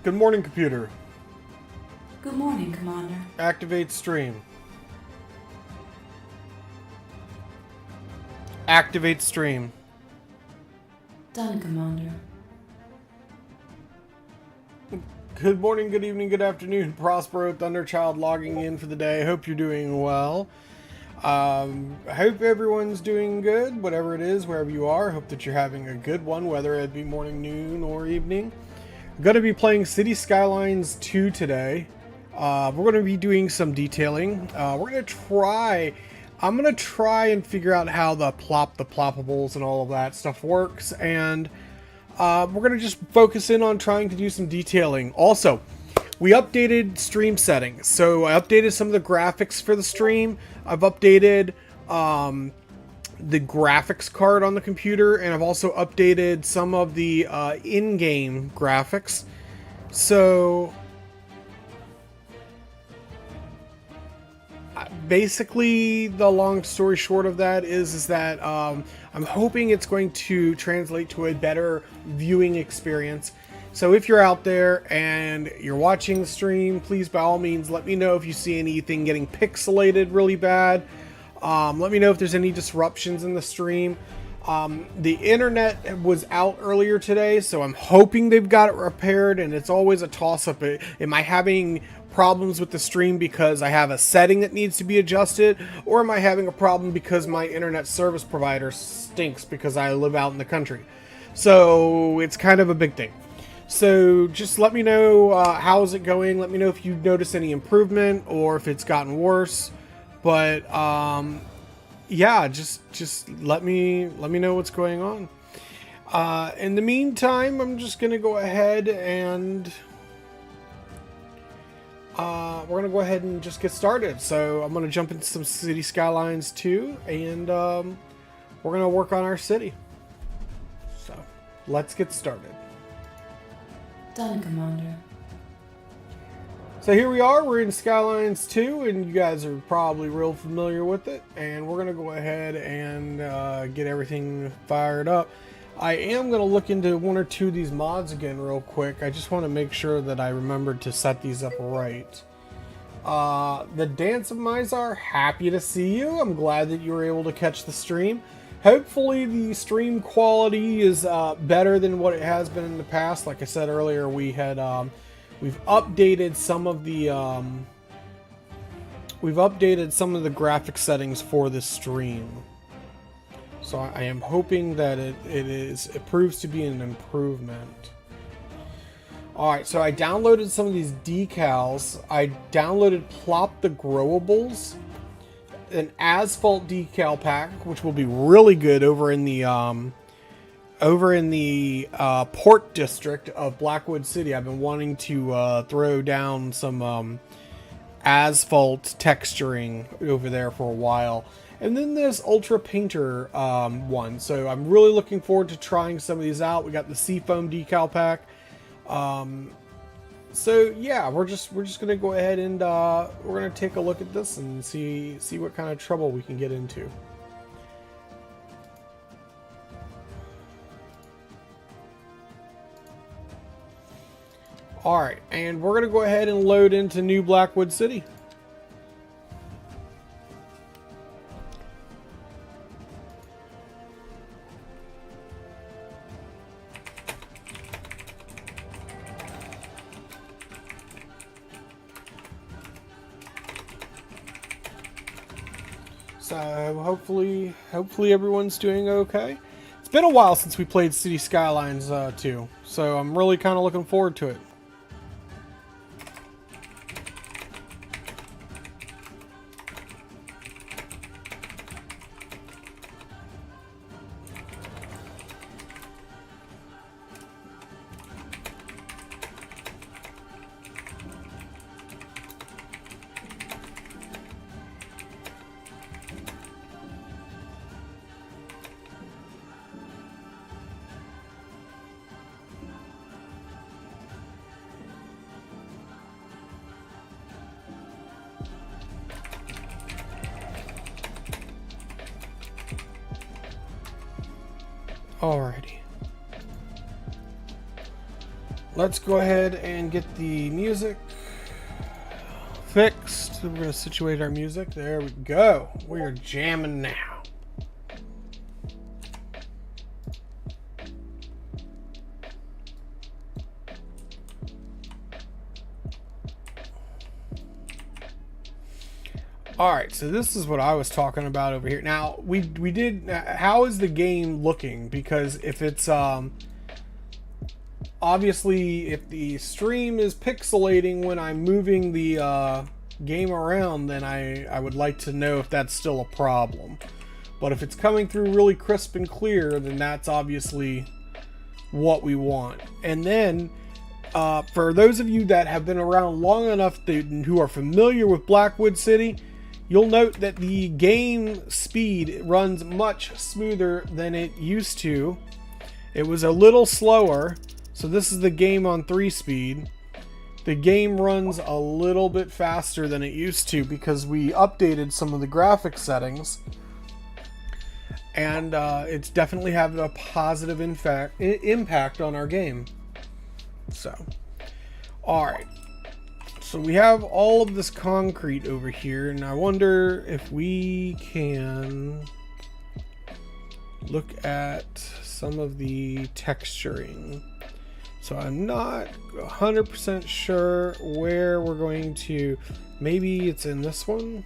Good morning, computer. Good morning, Commander. Activate stream. Activate stream. Done, Commander. Good morning, good evening, good afternoon. Prospero, Thunderchild logging in for the day. Hope you're doing well. I hope everyone's doing good, whatever it is, wherever you are. Hope that you're having a good one, whether it be morning, noon, or evening. I'm going to be playing Cities Skylines 2 today. We're going to be doing some detailing. I'm going to try and figure out how the ploppables and all of that stuff works. And we're going to just focus in on trying to do some detailing. Also, we updated stream settings. So I updated some of the graphics for the stream. I've updated the graphics card on the computer, and I've also updated some of the in-game graphics. So basically, the long story short of that is that I'm hoping it's going to translate to a better viewing experience. So if you're out there and you're watching the stream, please by all means let me know if you see anything getting pixelated really bad. Let me know if there's any disruptions in the stream. The internet was out earlier today, so I'm hoping they've got it repaired, and it's always a toss-up. Am I having problems with the stream because I have a setting that needs to be adjusted, or am I having a problem because my internet service provider stinks because I live out in the country? So it's kind of a big thing. So just let me know how is it going. Let me know if you notice any improvement or if it's gotten worse. But yeah, just let me know what's going on. In the meantime, I'm just gonna go ahead and we're gonna go ahead and just get started. So I'm gonna jump into some City Skylines 2, and we're gonna work on our city. So let's get started. Done, Commander. So here we are, we're in Skylines 2, and you guys are probably real familiar with it, and we're going to go ahead and get everything fired up. I am going to look into one or two of these mods again real quick. I just want to make sure that I remembered to set these up right. The Dance of Mizar, happy to see you. I'm glad that you were able to catch the stream. Hopefully the stream quality is better than what it has been in the past. Like I said earlier, we've updated some of the graphic settings for this stream. So I am hoping that it proves to be an improvement. Alright, so I downloaded some of these decals. I downloaded Plop the Growables, an asphalt decal pack, which will be really good over in the Port District of Blackwood City. I've been wanting to throw down some asphalt texturing over there for a while. And then this Ultra Painter one. So I'm really looking forward to trying some of these out. We got the Seafoam decal pack. So yeah, we're just gonna go ahead and we're gonna take a look at this and see what kind of trouble we can get into. Alright, and we're going to go ahead and load into New Blackwood City. So hopefully everyone's doing okay. It's been a while since we played City Skylines 2, so I'm really kind of looking forward to it. Alrighty. Let's go ahead and get the music fixed. We're going to situate our music. There we go. We are jamming now. All right, so this is what I was talking about over here. Now, we did. How is the game looking? Because if it's obviously, if the stream is pixelating when I'm moving the game around, then I would like to know if that's still a problem. But if it's coming through really crisp and clear, then that's obviously what we want. And then, for those of you that have been around long enough who are familiar with Blackwood City, you'll note that the game speed runs much smoother than it used to. It was a little slower. So this is the game on 3 speed. The game runs a little bit faster than it used to because we updated some of the graphic settings. And it's definitely having a positive impact on our game. So, alright. So we have all of this concrete over here, and I wonder if we can look at some of the texturing. So I'm not 100% sure where we're going to. Maybe it's in this one.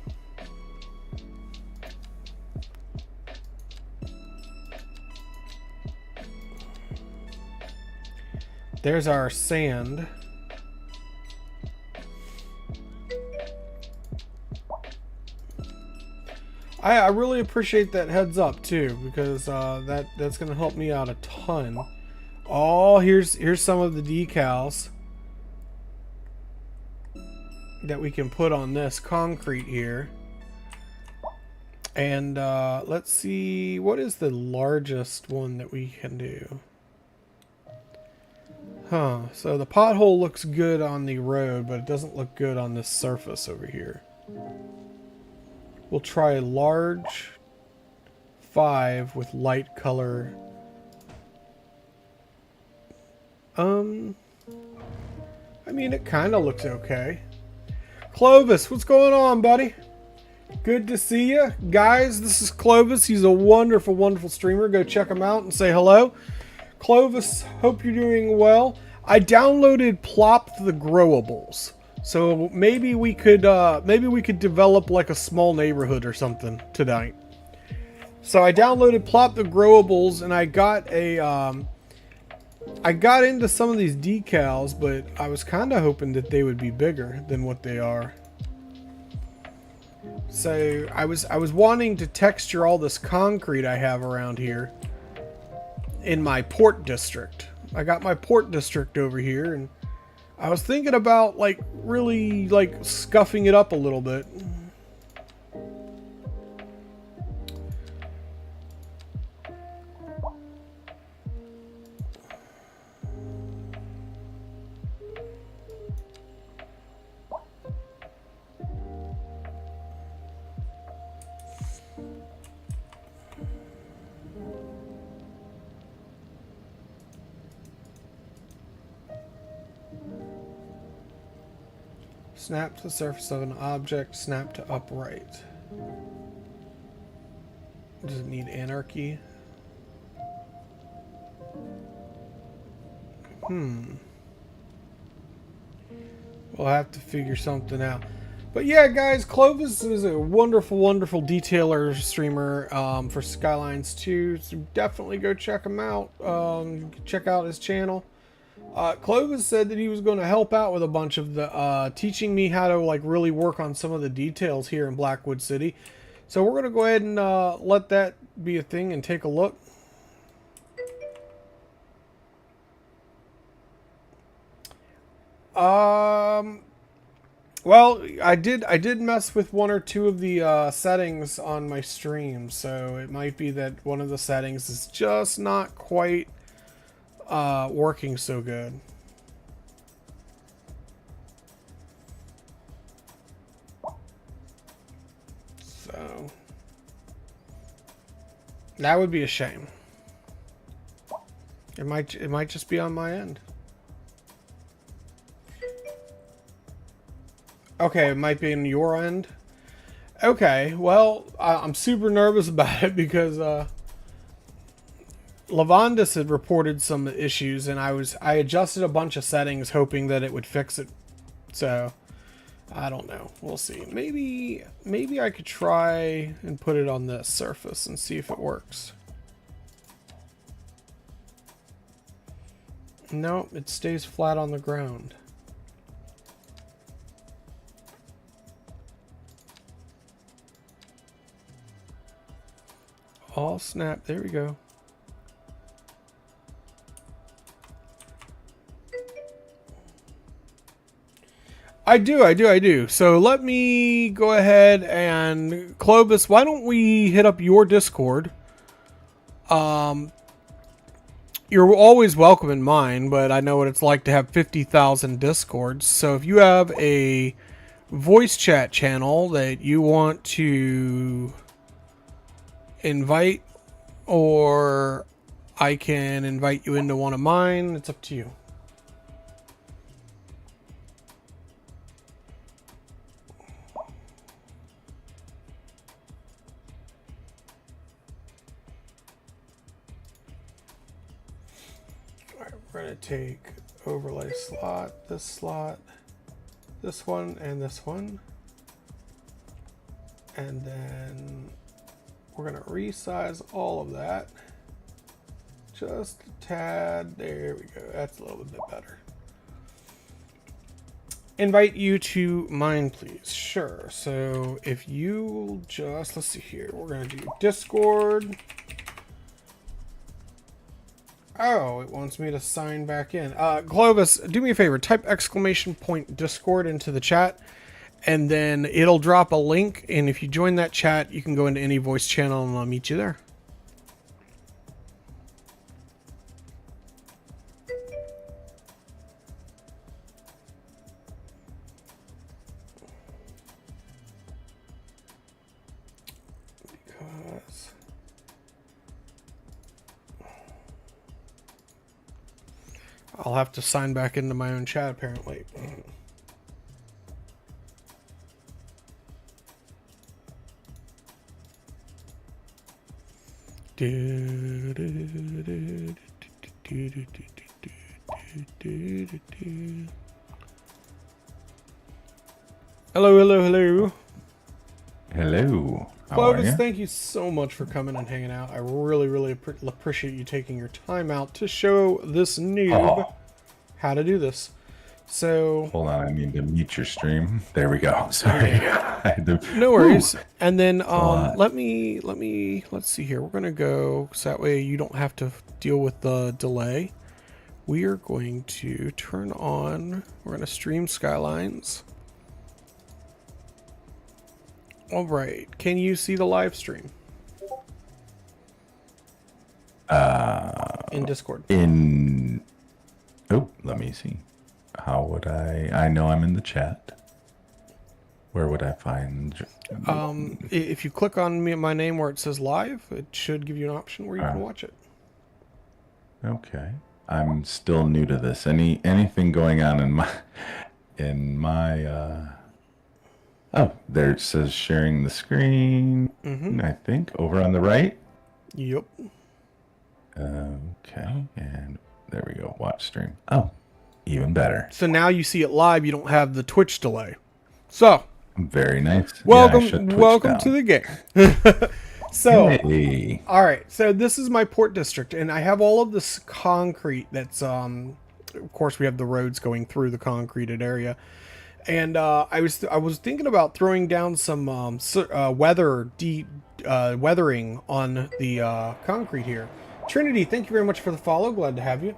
There's our sand. I really appreciate that heads up too, because that's gonna help me out a ton. Oh, here's some of the decals that we can put on this concrete here. And let's see, what is the largest one that we can do? Huh, so the pothole looks good on the road, but it doesn't look good on this surface over here. We'll try a large 5 with light color. I mean, it kind of looks okay. Clovis, what's going on, buddy? Good to see you. Guys, this is Clovis. He's a wonderful, wonderful streamer. Go check him out and say hello. Clovis, hope you're doing well. I downloaded Plop the Growables. So maybe we could develop like a small neighborhood or something tonight. So I downloaded Plop the Growables, and I got into some of these decals, but I was kind of hoping that they would be bigger than what they are. So I was wanting to texture all this concrete I have around here in my port district. I got my port district over here, and I was thinking about like really like scuffing it up a little bit. Snap to the surface of an object, snap to upright. Does it need anarchy? We'll have to figure something out. But yeah, guys, Clovis is a wonderful, wonderful detailer streamer for Skylines 2. So definitely go check him out. Check out his channel. Clovis said that he was going to help out with a bunch of the teaching me how to like really work on some of the details here in Blackwood City. So we're going to go ahead and let that be a thing and take a look. Well, I did mess with one or two of the settings on my stream, so it might be that one of the settings is just not quite working so good. So that would be a shame. It might just be on my end. Okay, it might be in your end. Okay, well, I'm super nervous about it because Lavandis had reported some issues, and I adjusted a bunch of settings hoping that it would fix it. So I don't know. We'll see. Maybe I could try and put it on this surface and see if it works. No, it stays flat on the ground. Oh snap, there we go. I do. So let me go ahead and Clovis, why don't we hit up your Discord? You're always welcome in mine, but I know what it's like to have 50,000 Discords. So if you have a voice chat channel that you want to invite, or I can invite you into one of mine, it's up to you. We're going to take overlay slot, this one, and this one. And then we're going to resize all of that. Just a tad. There we go. That's a little bit better. Invite you to mine, please. Sure. So if you just, let's see here. We're going to do Discord. Oh, it wants me to sign back in. Clovis, do me a favor. Type ! Discord into the chat, and then it'll drop a link. And if you join that chat, you can go into any voice channel, and I'll meet you there. Because I'll have to sign back into my own chat, apparently. Hello. Hello. How Clovis, are you? thank you so much for coming and hanging out. I really appreciate you taking your time out to show this noob how to do this. So Hold on, I need to mute your stream. There we go. Sorry. no worries. Woo. And then let's see here. We're gonna go so that way you don't have to deal with the delay. We are going to turn on. We're gonna stream Skylines. All right. Can you see the live stream? In Discord. Oh, let me see. How would I know I'm in the chat. Where would I find? If you click on my name where it says live, it should give you an option where you can watch it. Okay. I'm still new to this. Anything going on in my oh, there it says sharing the screen. I think over on the right. Yep. Okay, and there we go. Watch stream. Oh, even better. So now you see it live. You don't have the Twitch delay. So Very nice. welcome to the game. So, hey. all right. So this is my port district, and I have all of this concrete. That's of course we have the roads going through the concreted area, and I was thinking about throwing down some weathering on the concrete here. Trinity, thank you very much for the follow. Glad to have you.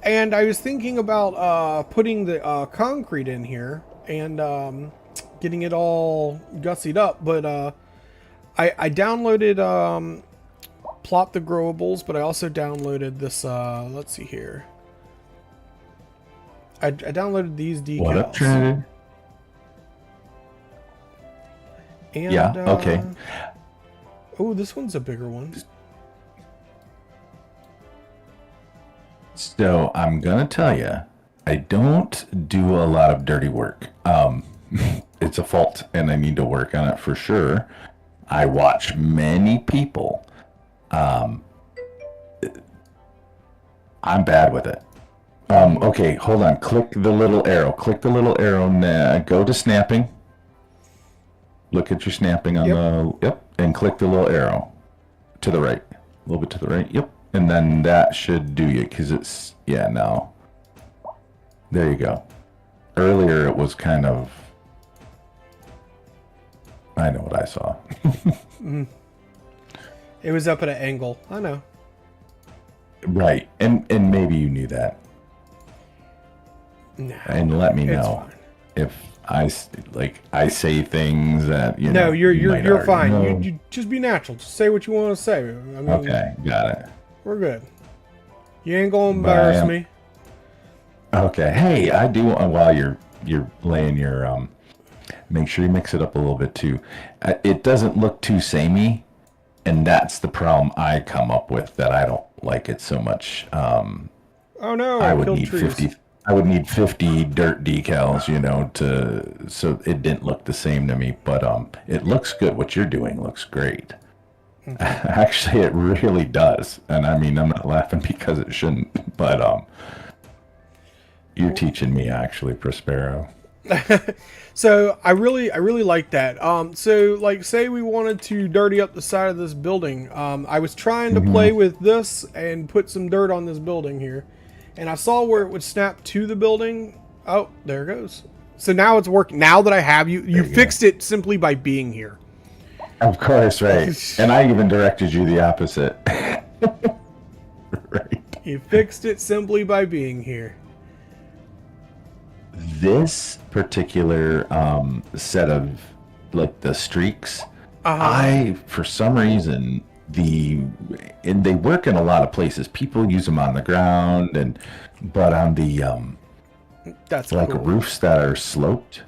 And I was thinking about putting the concrete in here and getting it all gussied up, but I downloaded Plot the Growables, but I also downloaded this, let's see here. I downloaded these decals. What up, Trinity? And, yeah, okay. Oh, this one's a bigger one. So I'm gonna tell you, I don't do a lot of dirty work. It's a fault, and I need to work on it for sure. I watch many people. Um, I'm bad with it. Okay, hold on. Click the little arrow. Click the little arrow. Go to snapping. Look at your snapping on Yep. Yep, and click the little arrow to the right. A little bit to the right. Yep, and then that should do you because it's yeah. Now, there you go. Earlier it was kind of. I know what I saw. It was up at an angle. I know. Right, and maybe you knew that. No. And let me It's know fine. if I say things that you No, know. you're you might you're already fine. know. You just be natural. Just say what you want to say. I mean, Okay, got it. we're good. You ain't gonna But I embarrass am- me. Okay, hey, I do while you're laying your make sure you mix it up a little bit too. It doesn't look too samey, and that's the problem I come up with that I don't like it so much. Oh no! I would killed need trees. 50. I would need 50 dirt decals, you know, so it didn't look the same to me. But it looks good. What you're doing looks great. Actually, it really does. And I mean, I'm not laughing because it shouldn't. But you're teaching me actually, Prospero. So I really like that. So like, say we wanted to dirty up the side of this building. I was trying to play with this and put some dirt on this building here, and I saw where it would snap to the building. Oh, there it goes. So now it's working. Now that I have you, you fixed it simply by being here. Of course, right. And I even directed you the opposite. Right. You fixed it simply by being here. This particular set of like the streaks, I for some reason and they work in a lot of places. People use them on the ground but on the That's like cool. roofs that are sloped,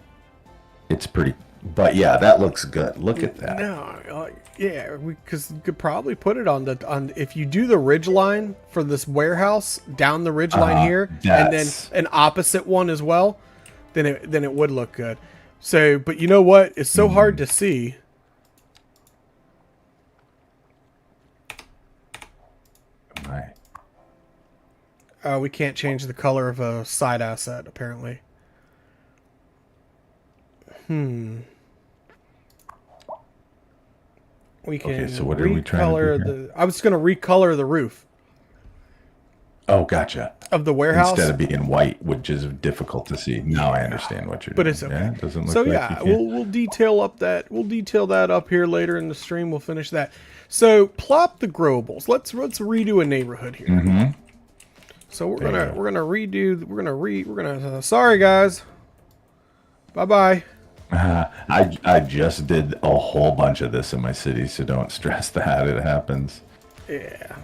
it's pretty. But yeah, that looks good. Look at that. No, yeah, because you could probably put it on if you do the ridge line for this warehouse down the ridge line here, and then that's- an opposite one as well, then it would look good. So, but you know what? It's so hard to see. Right. We can't change the color of a side asset apparently. We can Okay, so what are we trying to recolor do here? I was going to recolor the roof Oh, gotcha. of the warehouse. Instead of being white, which is difficult to see. Now I understand what you're doing. But it's okay. Yeah, it doesn't look So like yeah, you can. we'll detail up that. We'll detail that up here later in the stream. We'll finish that. So plop the growables. Let's redo a neighborhood here. Mm-hmm. So we're There you gonna redo. We're gonna. Sorry guys. Bye bye. I just did a whole bunch of this in my city, so don't stress that. It happens. Yeah.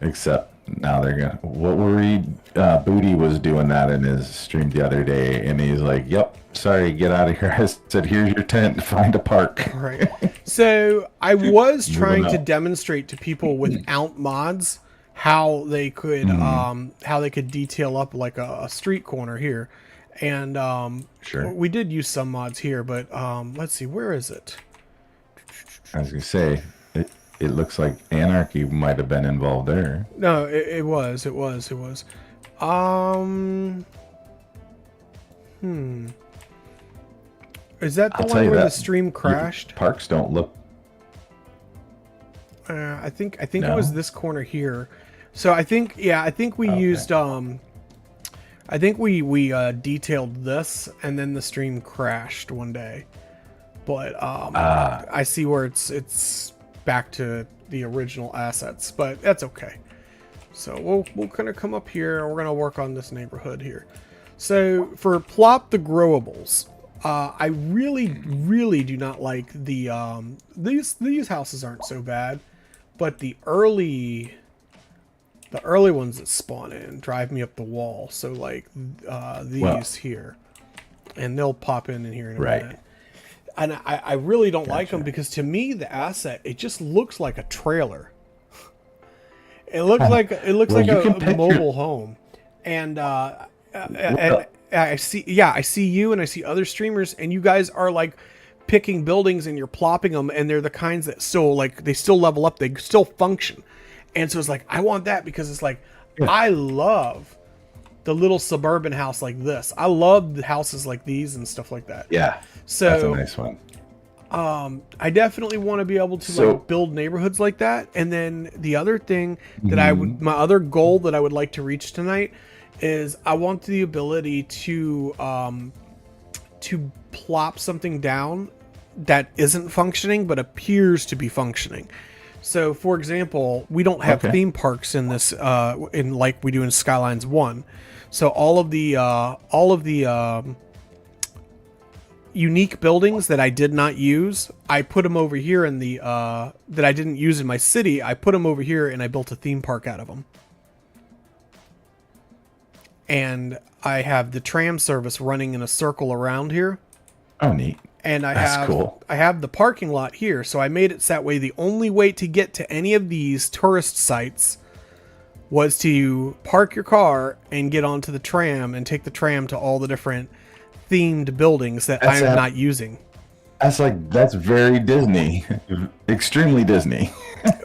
Except now they're gonna. What were we? Booty was doing that in his stream the other day, and he's like, "Yep, sorry, get out of here." I said, "Here's your tent. Find a park." Right. So I was trying to out. demonstrate to people without mods how they could detail up like a street corner here, and Sure. we did use some mods here, but let's see, where is it? I was gonna say, it looks like anarchy might have been involved there. No, it was. Is that the I'll tell one you where the that stream crashed? Parks don't look. I think it No? was this corner here. So I think we used I think we detailed this and then the stream crashed one day. But I see where it's back to the original assets, but that's okay. So we'll kind of come up here and we're gonna work on this neighborhood here. So for plop the growables, I really do not like the these houses aren't so bad, but the early ones that spawn in drive me up the wall. So like these here, and they'll pop in here in a Right. minute. And I really don't like them because to me the asset, it just looks like a trailer. it looks Well, like you can a picture. mobile home, and Well, I see, yeah, I see you and I see other streamers, and you guys are like picking buildings and you're plopping them, and they're the kinds that still like they still level up, they still function, and so it's like I want that because it's like yeah, I love the little suburban house like this. I love the houses like these and stuff like that. yeah, that's a So nice one. I definitely want to be able to like So, build neighborhoods like that. And then the other thing that mhm, my other goal that I would like to reach tonight is I want the ability to plop something down that isn't functioning but appears to be functioning. So, for example, we don't have okay, theme parks in this in like we do in Skylines One. So all of the unique buildings that I did not use, I put them over here in the that I didn't use in my city. I put them over here and I built a theme park out of them. And I have the tram service running in a circle around here, oh neat, and that's cool. I have the parking lot here. So I made it so that way the only way to get to any of these tourist sites was to park your car and get onto the tram and take the tram to all the different themed buildings that That's I'm ab- not using. that's very Disney, extremely Disney.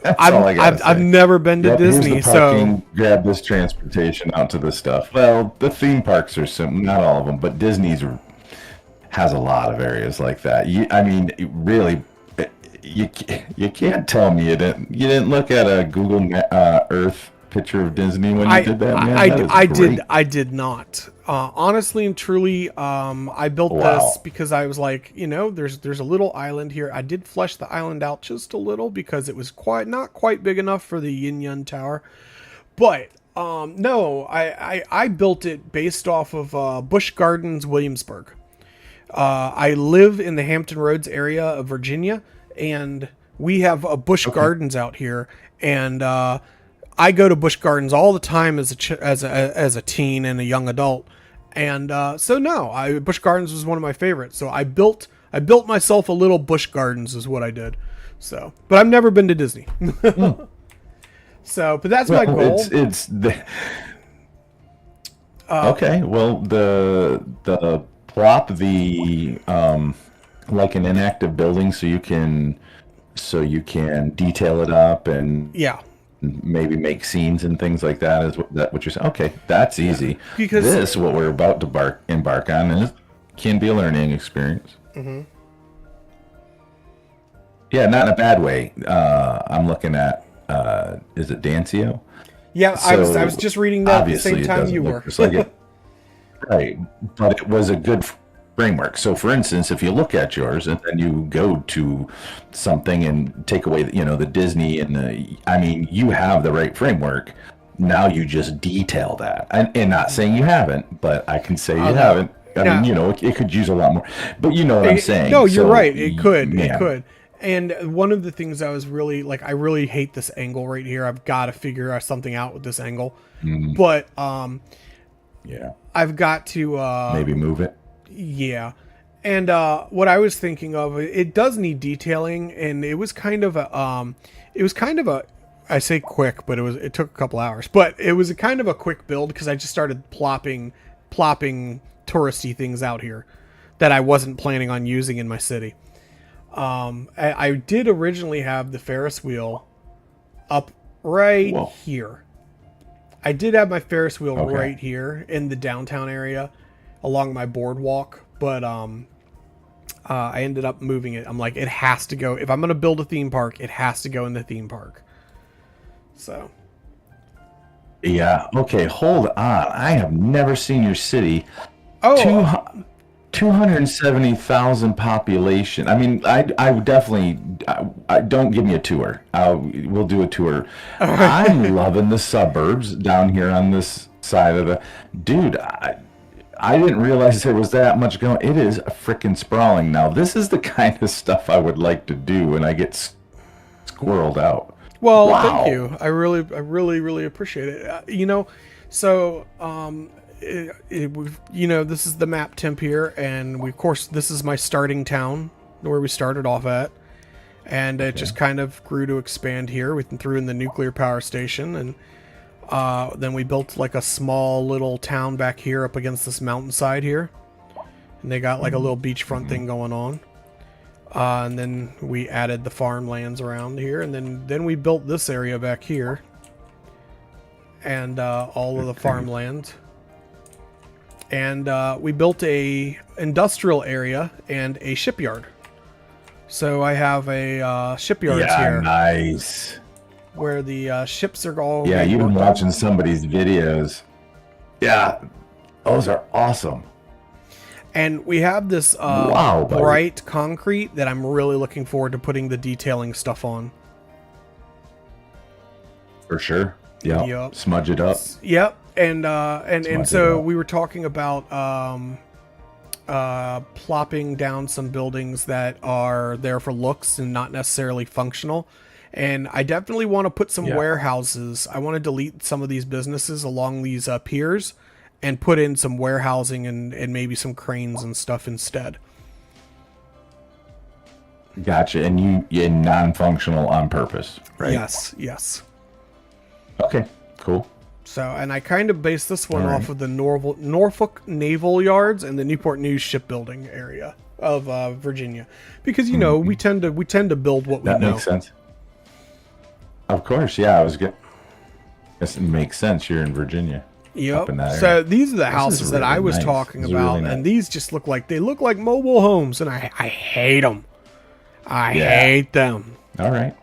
That's all I gotta I've say. never been to Yep, here's the Disney, so parking. Grab this transportation out to the stuff. Well, the theme parks are not all of them, but Disney's has a lot of areas like that. I mean, really, you can't tell me you didn't look at a Google Earth picture of Disney when you did that, man. That is great. I did not. Honestly and truly, I built this Wow. because I was like, there's a little island here. I did flesh the island out just a little because it was not quite big enough for the Yin Yun Tower. But no, I built it based off of Busch Gardens, Williamsburg. I live in the Hampton Roads area of Virginia, and we have a Busch Okay. Gardens out here, and I go to Busch Gardens all the time as as a teen and a young adult, and so no, Busch Gardens was one of my favorites. So I built myself a little Busch Gardens is what I did. So, but I've never been to Disney. So, but that's my Well, goal. it's okay. Well, the plot the like an inactive building, so you can detail it up and Yeah, maybe make scenes and things like that. What you're saying? Okay, that's yeah, easy. because This what we're about to embark on, and it can be a learning experience. Yeah, not in a bad way. I'm looking at is it Dancio? yeah, I was So just reading that at the obviously same it time you doesn't were. look just like it. Right, but it was a good framework. So, for instance, if you look at yours and then you go to something and take away, the Disney I mean, you have the right framework. Now you just detail that, and not saying you haven't, but I can say you No, haven't. I mean, no. it could use a lot more, but you know what I'm No, saying. you're So, right. It man, could. And one of the things I was really like, I really hate this angle right here. I've got to figure out something out with this angle. mm, But yeah, I've got to maybe move it. yeah. And what I was thinking of, it does need detailing, and it was kind of a I say quick, but it took a couple hours. But it was a kind of a quick build because I just started plopping touristy things out here that I wasn't planning on using in my city. I did originally have the Ferris wheel up right Whoa. here. I did have my Ferris wheel Okay. right here in the downtown area along my boardwalk, but I ended up moving it. I'm like, it has to go. If I'm going to build a theme park, it has to go in the theme park. So, Yeah. Okay. Hold on. I have never seen your city. oh, Two 270,000 population. I mean, I would definitely. I don't give me a tour. We'll do a tour. I'm loving the suburbs down here on this side of the. Dude, I didn't realize there was that much going. It is freaking sprawling now. This is the kind of stuff I would like to do when I get squirreled out. well, thank Wow. you. Really appreciate it. So, this is the map temp here, and of course, this is my starting town where we started off at. and it just kind of grew to expand here. We threw in the nuclear power station, and then we built like a small little town back here up against this mountainside here, and they got like a little beachfront thing going on. And then we added the farmlands around here, and then we built this area back here, and all of the farmland. And we built a industrial area and a shipyard. So I have a shipyard here. Nice. Where the ships are all... Yeah, you've been watching somebody's videos. Yeah, those are awesome. And we have this bright concrete that I'm really looking forward to putting the detailing stuff on. For sure. Yep. Smudge it up. Yep. And so we were talking about plopping down some buildings that are there for looks and not necessarily functional. And I definitely want to put some warehouses. I want to delete some of these businesses along these piers and put in some warehousing and maybe some cranes and stuff instead. Gotcha. And you're non-functional on purpose, right? Yes. Okay, cool. So, and I kind of based this one off of the Norfolk Naval Yards and the Newport News shipbuilding area of Virginia, because we tend to build what we know. That makes sense. Of course, yeah. Guess it makes sense. You're in Virginia. Yep. So these are the houses that I was talking about, and these just look like mobile homes, and I hate them. I hate them. All right.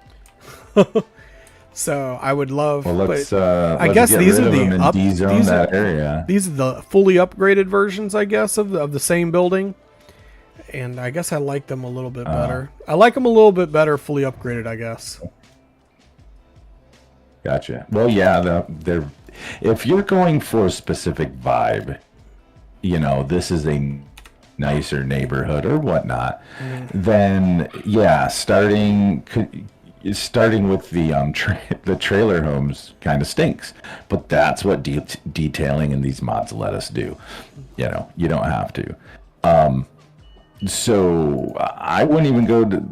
So I would love. Well, I guess these are the these are the fully upgraded versions, I guess, of the same building, and I guess I like them a little bit better. I like them a little bit better fully upgraded, I guess. Gotcha. Well, yeah, they're if you're going for a specific vibe, this is a nicer neighborhood or whatnot, then yeah, starting with the trailer homes kind of stinks, but that's what detailing in these mods let us do. You don't have to. So I wouldn't even go to.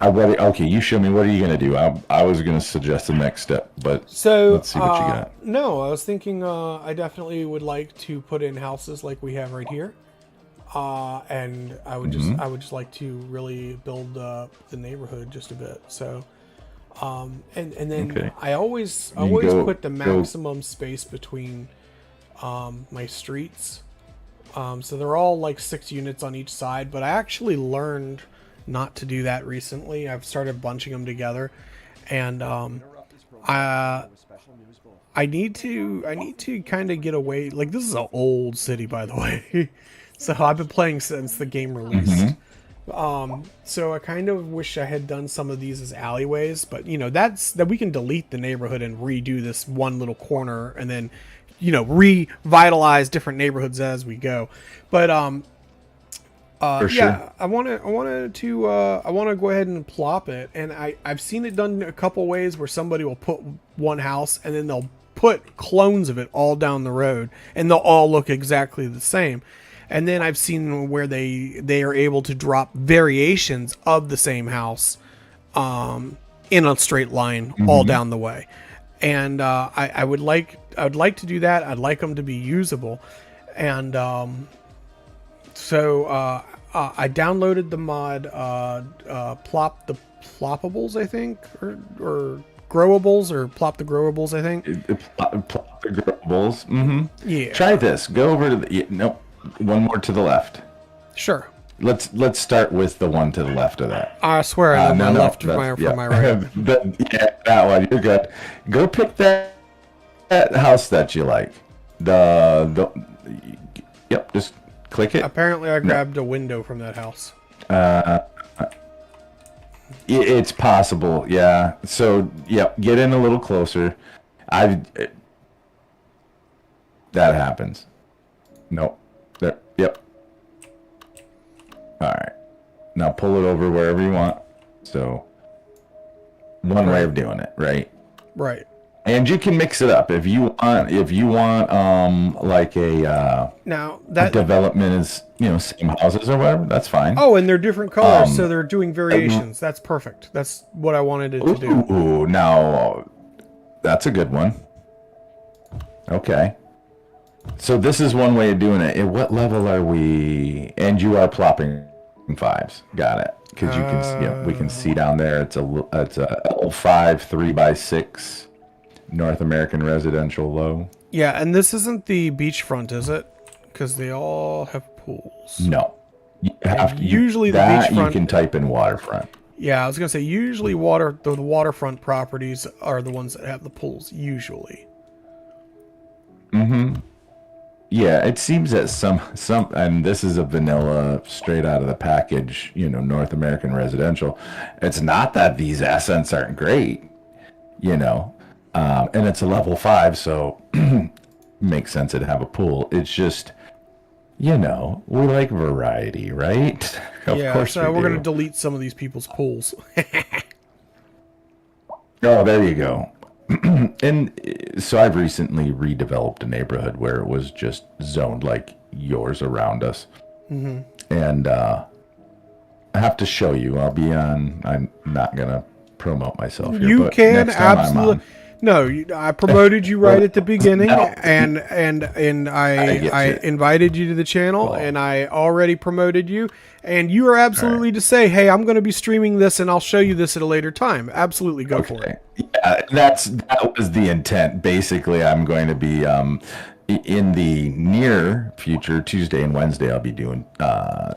Okay, you show me. What are you going to do? I was going to suggest the next step, but let's see what you got. No, I was thinking I definitely would like to put in houses like we have right here. And I would just like to really build the neighborhood just a bit. So, and then I always put the maximum space between my streets. So they're all like 6 units on each side, but I actually learned not to do that recently. I've started bunching them together, and I need to kind of get away. Like, this is an old city, by the way. So I've been playing since the game released. So I kind of wish I had done some of these as alleyways, but that we can delete the neighborhood and redo this one little corner, and then revitalize different neighborhoods as we go. But For sure. Yeah, I want to go ahead and plop it, and I've seen it done a couple ways where somebody will put one house and then they'll put clones of it all down the road, and they'll all look exactly the same. And then I've seen where they are able to drop variations of the same house in a straight line all down the way. And I would like to do that. I'd like them to be usable. And so I downloaded the mod Plop the Ploppables, I think, or Growables, or Plop the Growables, I think. Plop the Growables. Yeah. Try this. Go over to the one more to the left. Sure. Let's start with the one to the left of that. I swear I know my left from my right. That one. You're good. Go pick that house that you like. Yep. Just click it. Apparently, I grabbed a window from that house. It's possible. Yeah. So get in a little closer. That happens. Nope. There. Yep. All right. Now pull it over wherever you want. So, one way of doing it, right? Right. And you can mix it up if you want. If you want, like Now a that development is same houses or whatever. That's fine. oh, and they're different colors, so Um, they're doing variations. That's perfect. That's what I wanted it to do. Ooh, now that's a good one. Okay. So this is one way of doing it. At what level are we? And you are plopping fives. Got it. Because you can, we can see down there. It's a L5 3x6 North American residential low. Yeah, and this isn't the beachfront, is it? Because they all have pools. No, you have to. Usually the that beachfront. you can type in waterfront. Yeah, I was gonna say usually the waterfront properties are the ones that have the pools. Usually. Mm-hmm. Yeah, it seems that some, and this is a vanilla, straight out of the package, North American residential. It's not that these accents aren't great, and it's a level 5, so makes sense to have a pool. It's just, we like variety, right? Of Yeah, course so we're do. gonna delete some of these people's pools. Oh, there you go. And so I've recently redeveloped a neighborhood where it was just zoned like yours around us. Mm-hmm. And I have to show you. I'm not going to promote myself here. You but can next time I'm absolutely. on. No, I promoted you right at the beginning, No. and I get I you. invited you to the channel, Well. and I already promoted you, and you are absolutely to say, hey, I'm going to be streaming this, and I'll show you this at a later time. Absolutely, go for it. Yeah, that was the intent. Basically, I'm going to be in the near future, Tuesday and Wednesday, I'll be doing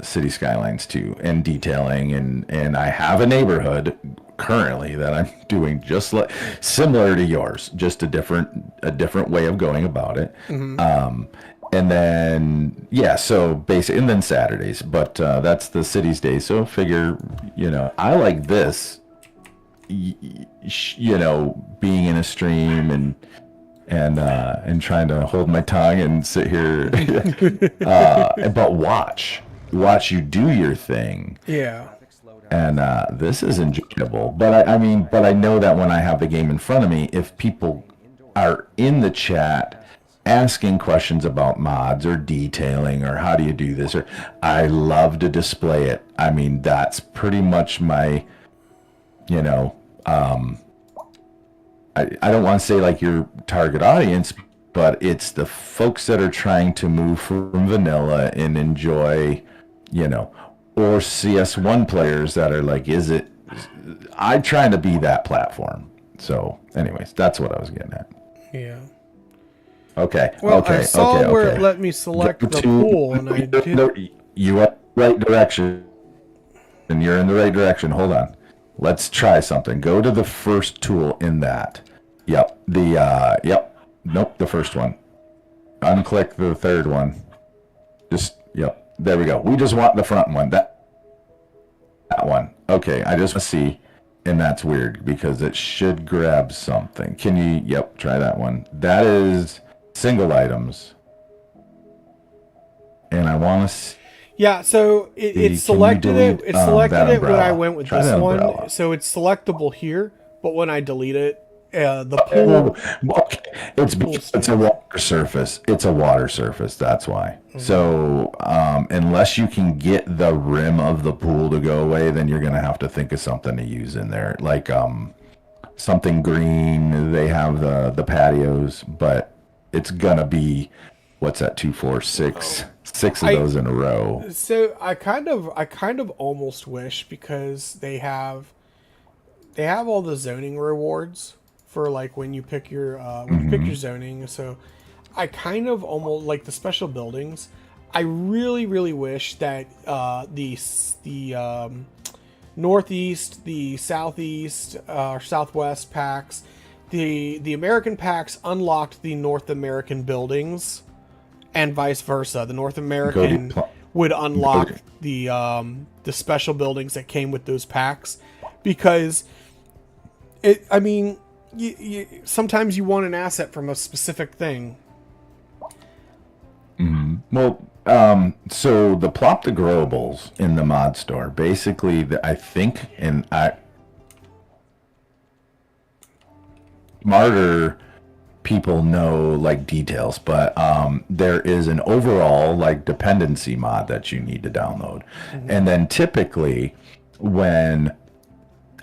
Cities Skylines 2 and detailing, and I have a neighborhood currently that I'm doing just like similar to yours, just a different way of going about it. Mm-hmm. And then so basically, and then Saturdays, but that's the city's day. So figure, I like this, being in a stream and trying to hold my tongue and sit here, but watch you do your thing. Yeah. And this is enjoyable, but I know that when I have the game in front of me, if people are in the chat asking questions about mods or detailing or how do you do this, or I love to display it. That's pretty much my, I don't want to say like your target audience, but it's the folks that are trying to move from vanilla and enjoy, or CS1 players that are like, I'm trying to be that platform. So anyways, that's what I was getting at. Yeah. Okay. Well, okay. I saw okay. where okay. it let me select the pool, and I did. You are in the right direction. And you're in the right direction. Hold on. Let's try something. Go to the first tool in that. Yep. Nope, the first one. Unclick the third one. Yep. There we go. We just want the front one. That one. Okay, I just want to see. And that's weird because it should grab something. Can you, try that one. That is single items. And I want to see. Yeah, so it selected it. It selected it when I went with Try this one. umbrella. So it's selectable here, but when I delete it, the pool. Okay. It's because it's a water surface. It's a water surface. That's why. Mm-hmm. So unless you can get the rim of the pool to go away, then you're gonna have to think of something to use in there, like something green. They have the patios, but it's gonna be what's that? 2, 4, 6, 6 of those in a row. So I kind of almost wish, because they have all the zoning rewards for like when you pick your zoning. So I kind of almost like the special buildings. I really wish that the northeast, the southeast, or southwest packs, the American packs unlocked the North American buildings, and vice versa. The North American would unlock the special buildings that came with those packs, because sometimes you want an asset from a specific thing. Mm-hmm. Well, so the plop the growables in the mod store, basically, I think, and smarter people know like details, but there is an overall like dependency mod that you need to download. And then typically when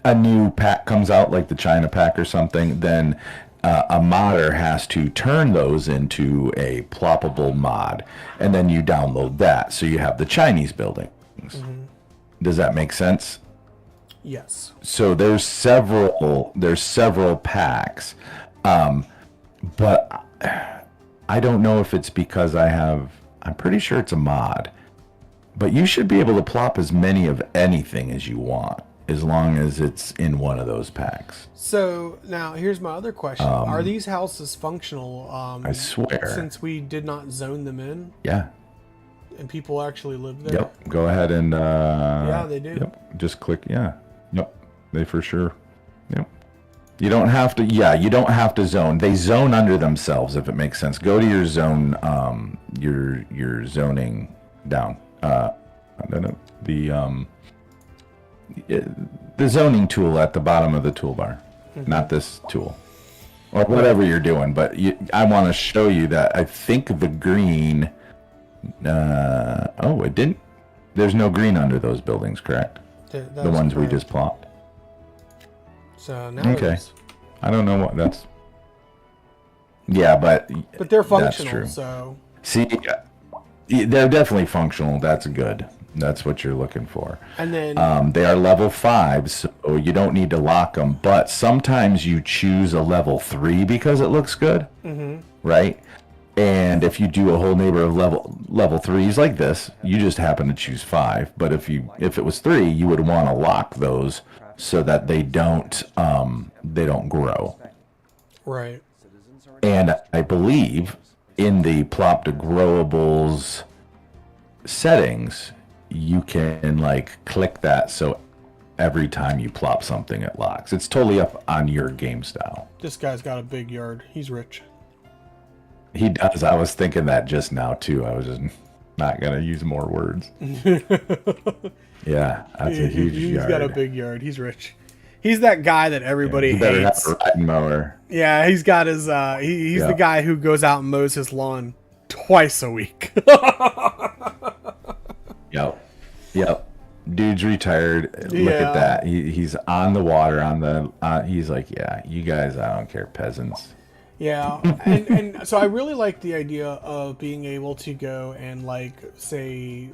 a new pack comes out, like the China pack or something, then a modder has to turn those into a ploppable mod, and then you download that, so you have the Chinese buildings. Does that make sense? Yes. So there's several packs, but I don't know if it's because I'm pretty sure it's a mod, but you should be able to plop as many of anything as you want, as long as it's in one of those packs. So now here's my other question: are these houses functional? I swear. Since we did not zone them in, Yeah. and people actually live there. Yep. Go ahead and Yeah, they do. Yep. Just click. Yeah. Yep. They for sure. Yep. You don't have to. Yeah. You don't have to zone. They zone under themselves, if it makes sense. Go to your zone. Your zoning down. I don't know the zoning tool at the bottom of the toolbar, not this tool, or whatever you're doing. But I want to show you that I think the green. Oh, it didn't. There's no green under those buildings, correct? The ones we just plopped. So now okay. I don't know what that's. Yeah, but they're functional. That's true. So see, they're definitely functional. That's good. That's what you're looking for. And then they are level 5, so you don't need to lock them. But sometimes you choose a level 3 because it looks good, right? And if you do a whole neighbor of level 3s like this, you just happen to choose 5. But if it was 3, you would want to lock those so that they don't grow. Right. And I believe in the plop to growables settings, you can like click that so every time you plop something it locks. It's totally up on your game style. This guy's got a big yard. He's rich. He does. I was thinking that just now too. I was just not gonna use more words. Yeah, that's a huge yard. He's got a big yard. He's rich. He's that guy that everybody hates. Better hates. have a riding mower. Yeah, he's got his. He's the guy who goes out and mows his lawn twice a week. Yep. Dude's retired. Look at that. He's on the water. He's like, yeah, you guys, I don't care, peasants. Yeah, and so I really like the idea of being able to go and say,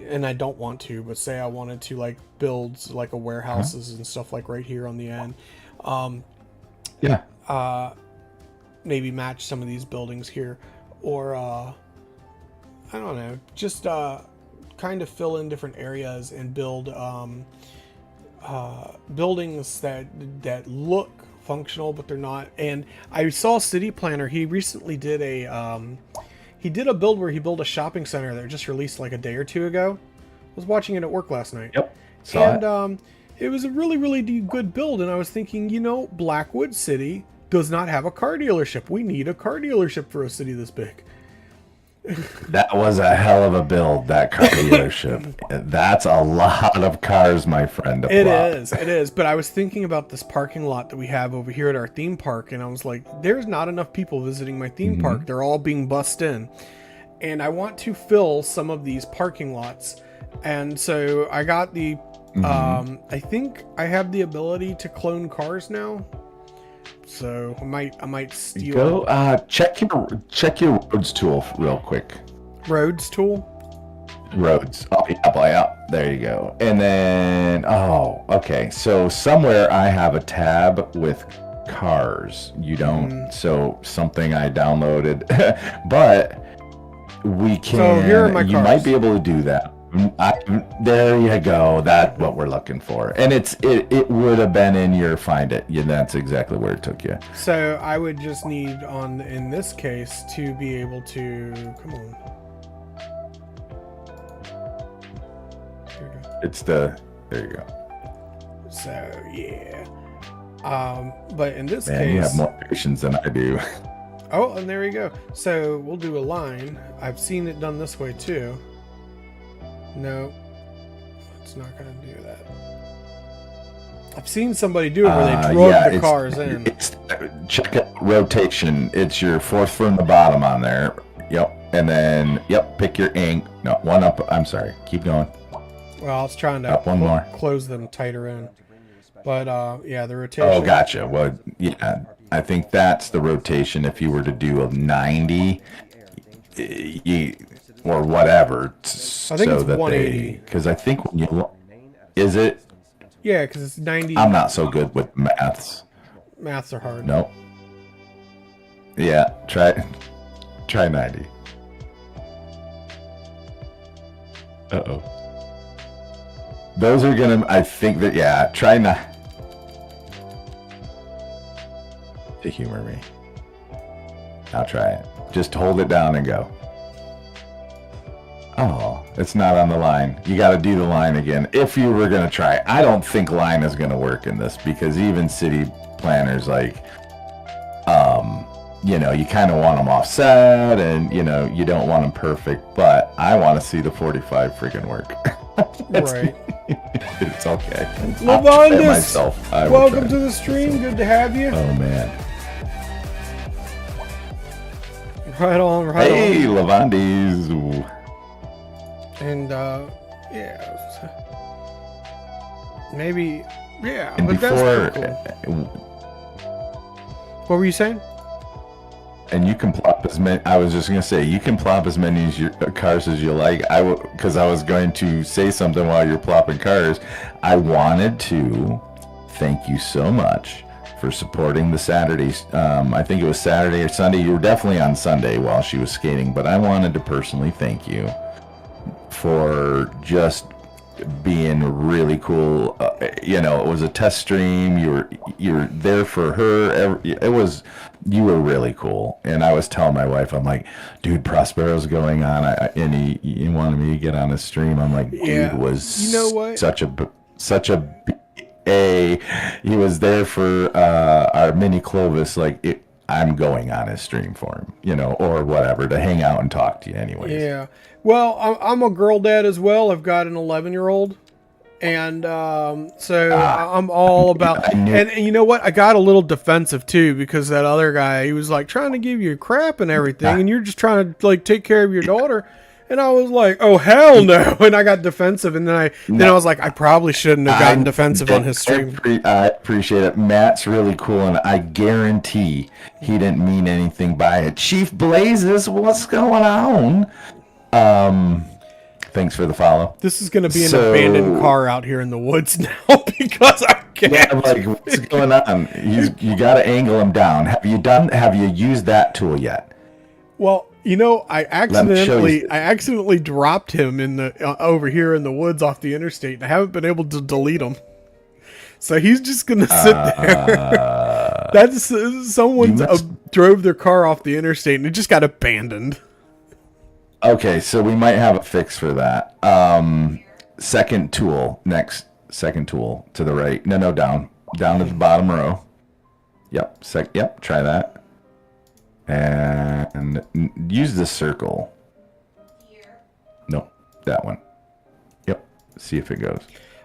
and I don't want to, but say I wanted to like build like a warehouses and stuff like right here on the end. Maybe match some of these buildings here, or I don't know, just kind of fill in different areas and build buildings that look functional but they're not. And I saw City Planner, he recently did a build where he built a shopping center that just released like a day or two ago. I was watching it at work last night. Yep. It was a really, really good build, and I was thinking, Blackwood City does not have a car dealership. We need a car dealership for a city this big. That was a hell of a build, that car dealership. That's a lot of cars, my friend. It is. But I was thinking about this parking lot that we have over here at our theme park, and I was like, there's not enough people visiting my theme park. They're all being bussed in. And I want to fill some of these parking lots. And so I got the, I think I have the ability to clone cars now. So I might steal. Go check your roads tool real quick. Roads tool. Roads. Oh yeah, there you go. And then okay. So somewhere I have a tab with cars. You don't. So something I downloaded, but we can. So here are my cars. You might be able to do that. There you go. That's what we're looking for. And it would have been in your find it. Yeah, that's exactly where it took you. So I would just need in this case to be able to come on. There you go. So yeah. But in this Man, case, you have more patience than I do. Oh, and there you go. So we'll do a line. I've seen it done this way too. No, it's not going to do that. I've seen somebody do it where they drug the cars in. Check it, rotation. It's your fourth from the bottom on there. Yep. And then, pick your ink. No, one up. I'm sorry. Keep going. Well, I was trying to one more. close them tighter in. But, yeah, the rotation. Oh, gotcha. Well, yeah, I think that's the rotation. If you were to do a 90 or whatever. I think it's 180. Because I think when you... Is it? Yeah, because it's 90. I'm not so good with maths. Maths are hard. Nope. Yeah, try 90. Uh-oh. Those are gonna, I think that, yeah, try not to humor me. I'll try it. Just hold it down and go. Oh, it's not on the line. You got to do the line again. If you were going to try, I don't think line is going to work in this because even city planners, like, you kind of want them offset and, you don't want them perfect, but I want to see the 45 freaking work. Right. It's okay. Lavandis, welcome to the stream. Good to have you. Oh, man. Right on, Hey, Lavandis. And, maybe, and but before, that's cool. What were you saying? And you can plop as many, I was just going to say, you can plop as many cars as you like. Because I was going to say something while you're plopping cars. I wanted to thank you so much for supporting the Saturdays. I think it was Saturday or Sunday. You were definitely on Sunday while she was skating, but I wanted to personally thank you for just being really cool. It was a test stream. You're there for her. You were really cool. And I was telling my wife, I'm like, dude, Prospero's going on. And he wanted me to get on his stream. I'm like, dude was such a he was there for our mini Clovis. Like I'm going on his stream for him, or whatever, to hang out and talk to you anyways. Yeah. Well, I'm a girl dad as well. I've got an 11-year-old. And so I'm all about... And you know what? I got a little defensive, too, because that other guy, he was, like, trying to give you crap and everything, and you're just trying to, like, take care of your daughter. And I was like, oh, hell no. And I got defensive, and then I was like, I probably shouldn't have gotten defensive on his stream. I appreciate it. Matt's really cool, and I guarantee he didn't mean anything by it. Chief Blazes, what's going on? Thanks for the follow. This is going to be an abandoned car out here in the woods now because I can't. Yeah, I'm like, what's going on? You got to angle him down. Have you used that tool yet? Well, I accidentally dropped him in the over here in the woods off the interstate, and I haven't been able to delete him. So he's just going to sit there. That's someone drove their car off the interstate and it just got abandoned. Okay, so we might have a fix for that. Second tool to the right. No, down to the bottom row. Yep, try that. And use the circle. Here. No, that one. Yep, see if it goes.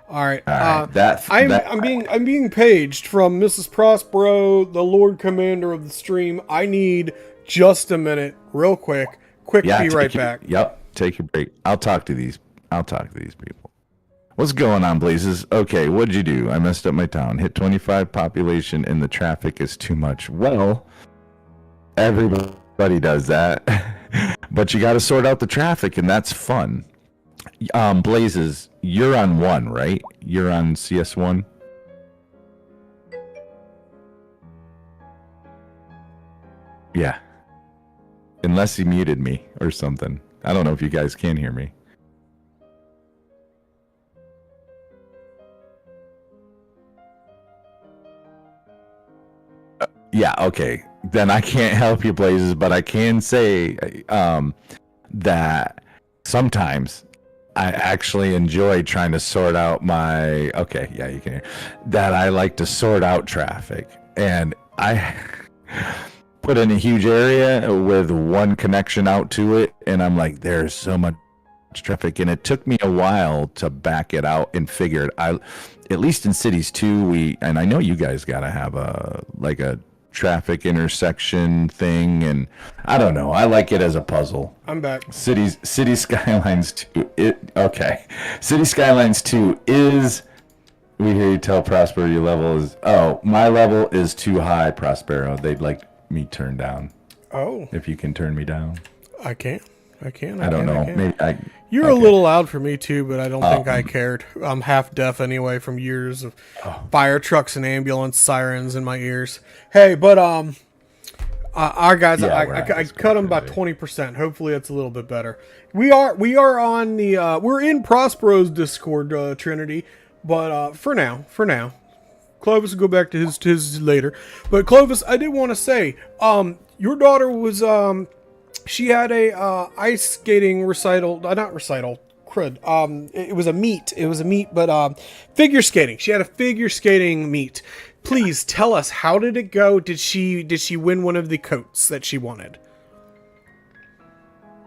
All right. I'm being paged from Mrs. Prospero, the Lord Commander of the stream. I need just a minute, real quick. Be right back. Take your break. I'll talk to these people. What's going on, Blazes? Okay, what'd you do? I messed up my town. Hit 25 population and the traffic is too much. Well, everybody does that. But you got to sort out the traffic, and that's fun. Blazes, you're on 1, right? You're on CS1? Yeah. Unless he muted me or something. I don't know if you guys can hear me. Yeah, okay. Then I can't help you, Blazes, but I can say that sometimes I actually enjoy trying to sort out my... Okay, yeah, you can hear. That I like to sort out traffic. And I... put in a huge area with one connection out to it, and I'm like, there's so much traffic, and it took me a while to back it out and figure it. At least in Cities 2, and I know you guys got to have a traffic intersection thing, and I don't know. I like it as a puzzle. I'm back. Cities Skylines 2. Okay. Cities Skylines 2 is. We hear you tell Prospero your level is. Oh, my level is too high, Prospero. They'd like me turned down. Oh. If you can turn me down. I can. I don't know. Maybe You're a little loud for me too, but I don't think I cared. I'm half deaf anyway from years of fire trucks and ambulance sirens in my ears. Hey, but our guys, I cut them by 20%. Hopefully, it's a little bit better. We are on the we're in Prospero's Discord, Trinity, but for now, Clovis will go back to his later. But Clovis, I did want to say, your daughter was she had a ice skating recital, not recital, crud. It was a meet. But figure skating. She had a figure skating meet. Please tell us, how did it go? Did she win one of the coats that she wanted?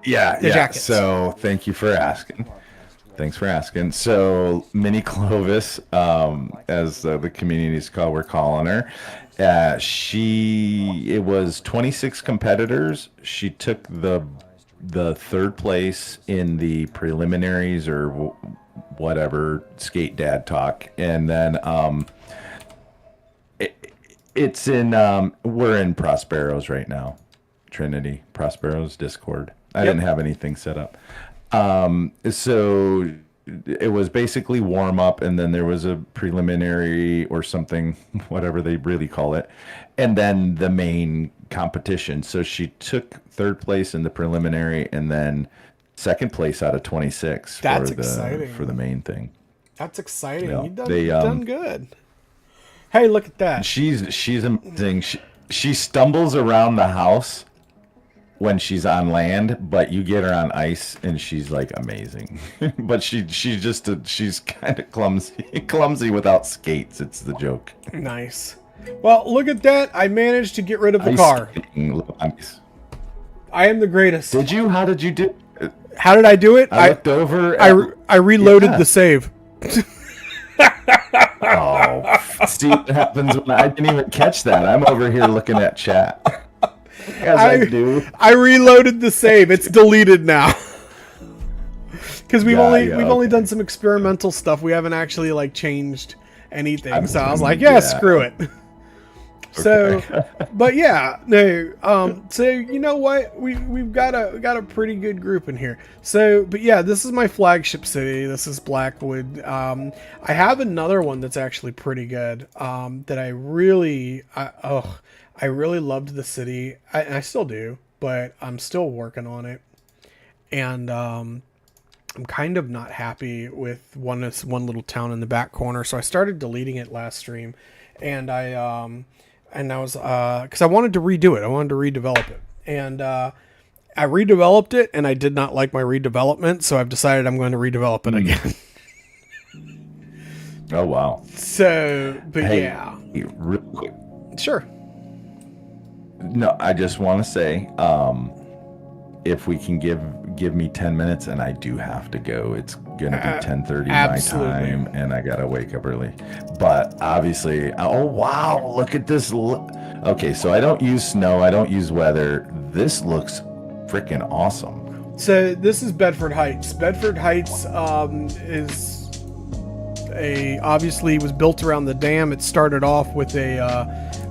Yeah. Jackets. So thank you for asking. Thanks for asking. So Mini Clovis, as the community's we're calling her. It was 26 competitors. She took the third place in the preliminaries or whatever skate dad talk, and then it's in we're in Prospero's right now, Trinity Prospero's Discord. I didn't have anything set up. So it was basically warm up, and then there was a preliminary or something, whatever they really call it, and then the main competition. So she took third place in the preliminary, and then second place out of 26 exciting. For the main thing. That's exciting. Yeah, You've done good. Hey, look at that. She's amazing. She stumbles around the house when she's on land, but you get her on ice and she's like amazing. But she's kind of clumsy without skates. It's the joke. Nice. Well, look at that. I managed to get rid of the car. Ice. I am the greatest. Did you? How did you do it? How did I do it? I looked over. I reloaded the save. Oh, see what happens when I didn't even catch that. I'm over here looking at chat. As I do. I reloaded the save. It's deleted now. Because we've only done some experimental stuff. We haven't actually changed anything. So I was like, screw it. So, but yeah, no. So you know what? We've got a pretty good group in here. So, but yeah, this is my flagship city. This is Blackwood. I have another one that's actually pretty good. That I really loved the city. I still do, but I'm still working on it. And I'm kind of not happy with one little town in the back corner. So I started deleting it last stream, and I was because I wanted to redo it. I wanted to redevelop it, and I redeveloped it, and I did not like my redevelopment. So I've decided I'm going to redevelop it again. Oh wow! So, but yeah, real quick. Sure. No, I just want to say, if we can give me 10 minutes, and I do have to go. It's gonna be 10:30 my time, and I gotta wake up early. But obviously, oh wow, look at this. Okay, so I don't use snow. I don't use weather. This looks freaking awesome. So this is Bedford Heights. Bedford Heights obviously was built around the dam. It started off with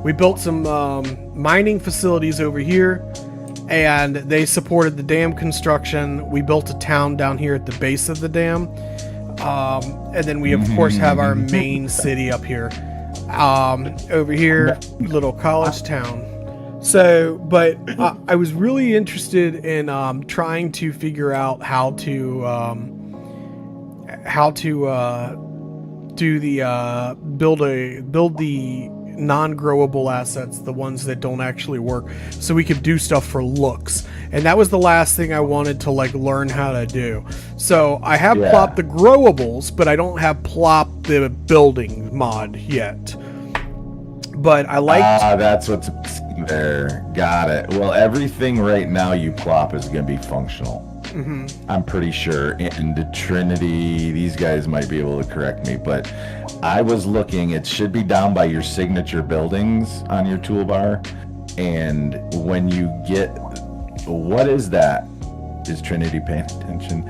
we built some mining facilities over here, and they supported the dam construction. We built a town down here at the base of the dam, and then we of course have our main city up here. Over here, little college town. So, but I was really interested in trying to figure out how to do the build the non-growable assets, the ones that don't actually work, so we could do stuff for looks. And that was the last thing I wanted to learn how to do. So I have plopped the growables, but I don't have plopped the building mod yet. But I like that's what's there. Got it. Well, everything right now you plop is going to be functional. I'm pretty sure. And the Trinity, these guys might be able to correct me, but I was looking, it should be down by your signature buildings on your toolbar. And when you get, what is that? Is Trinity paying attention?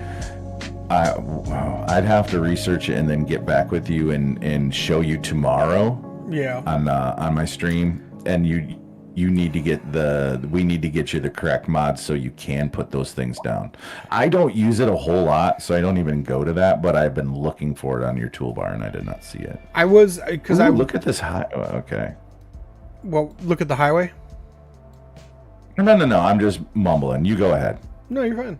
I'd have to research it and then get back with you and show you tomorrow. Yeah. On my stream, and you need to we need to get you the correct mods so you can put those things down. I don't use it a whole lot, so I don't even go to that, but I've been looking for it on your toolbar and I did not see it. I was, because I look at this high. Oh, okay. Well, look at the highway. No. I'm just mumbling. You go ahead. No, you're fine.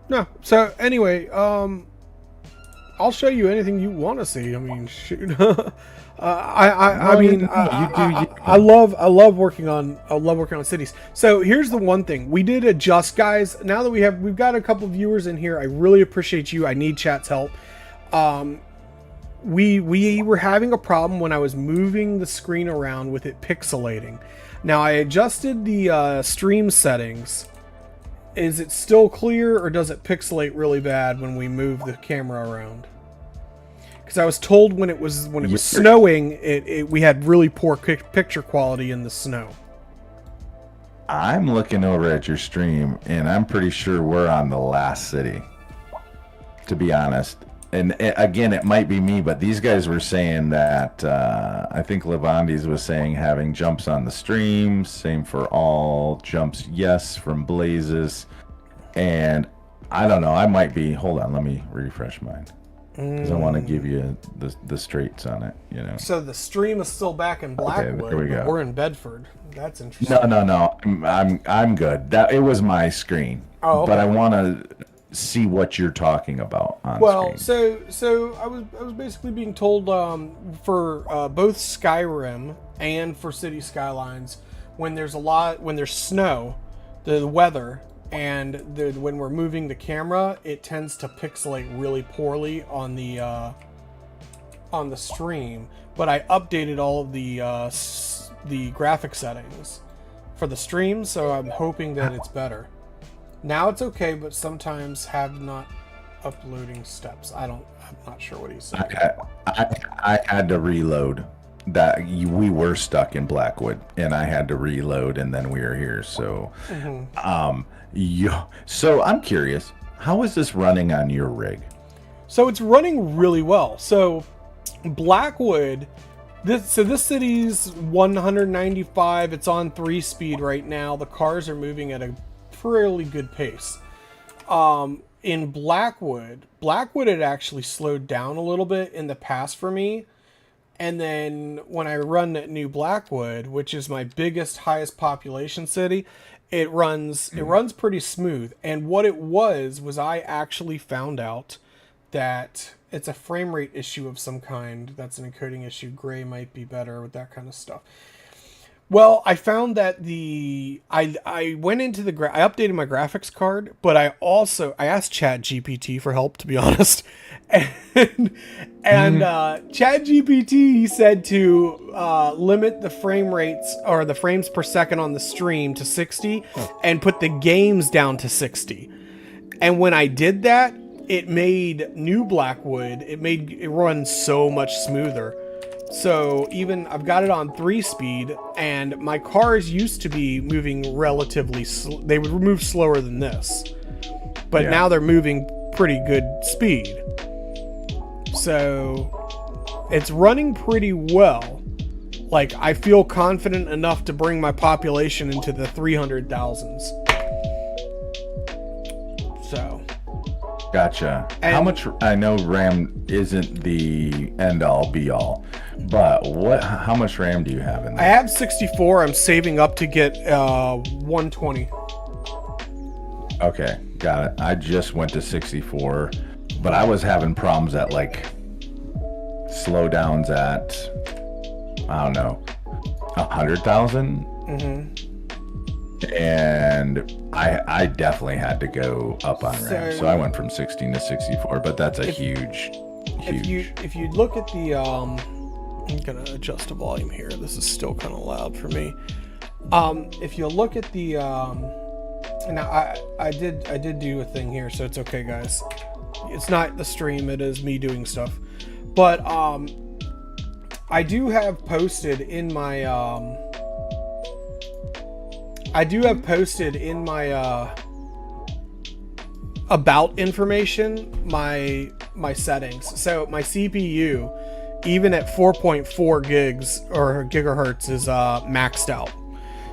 No. So anyway, I'll show you anything you want to see. I mean, shoot. I love working on cities. So here's the one thing we did adjust, guys. Now that we've got a couple viewers in here, I really appreciate you. I need chat's help. We were having a problem when I was moving the screen around with it pixelating. Now I adjusted the stream settings. Is it still clear, or does it pixelate really bad when we move the camera around? Because I was told when it was snowing, we had really poor picture quality in the snow. I'm looking over at your stream, and I'm pretty sure we're on the last city, to be honest. And again, it might be me, but these guys were saying that, I think Levandes was saying having jumps on the stream, same for all, jumps yes from Blazes, and I don't know, I might be, hold on, let me refresh mine. Because I want to give you the straights on it, you know. So the stream is still back in Blackwood. Okay, there we go. We're in Bedford. That's interesting. No. I'm good. It was my screen. Oh, okay. But I want to see what you're talking about on screen. So I was basically being told for both Skyrim and for Cities Skylines, when there's snow, the weather. And when we're moving the camera, it tends to pixelate really poorly on the stream. But I updated all of the graphic settings for the stream, so I'm hoping that it's better. Now it's okay, but sometimes have not uploading steps. I'm not sure what he's saying. I had to reload. We were stuck in Blackwood, and I had to reload, and then we were here. So, so I'm curious, how is this running on your rig? So it's running really well. So Blackwood, this city's 195. It's on 3-speed right now. The cars are moving at a fairly good pace. In Blackwood had actually slowed down a little bit in the past for me. And then when I run at New Blackwood, which is my biggest, highest population city, it runs pretty smooth. And what it was I actually found out that it's a frame rate issue of some kind. That's an encoding issue. Gray might be better with that kind of stuff. Well, I found that I went into I updated my graphics card, but I asked ChatGPT for help, to be honest. And ChatGPT, he said to limit the frame rates or the frames per second on the stream to 60 and put the games down to 60. And when I did that, it made New Blackwood, it run so much smoother. So even I've got it on 3-speed, and my cars used to be moving relatively they would move slower than this, but now they're moving pretty good speed. So it's running pretty well. Like, I feel confident enough to bring my population into the 300,000s. So gotcha. And how much? I know RAM isn't the end all be all, but how much RAM do you have in there? I have 64. I'm saving up to get 120. Okay, got it. I just went to 64, but I was having problems at like slowdowns at, I don't know, 100,000. And I definitely had to go up on RAM, so I went from 16 to 64. But that's a huge. If you look at the I'm gonna adjust the volume here. This is still kind of loud for me. If you look at the Now I did do a thing here, so it's okay, guys. It's not the stream; it is me doing stuff. But I do have posted in my about information my settings. So my CPU, even at 4.4 gigs or gigahertz, is maxed out.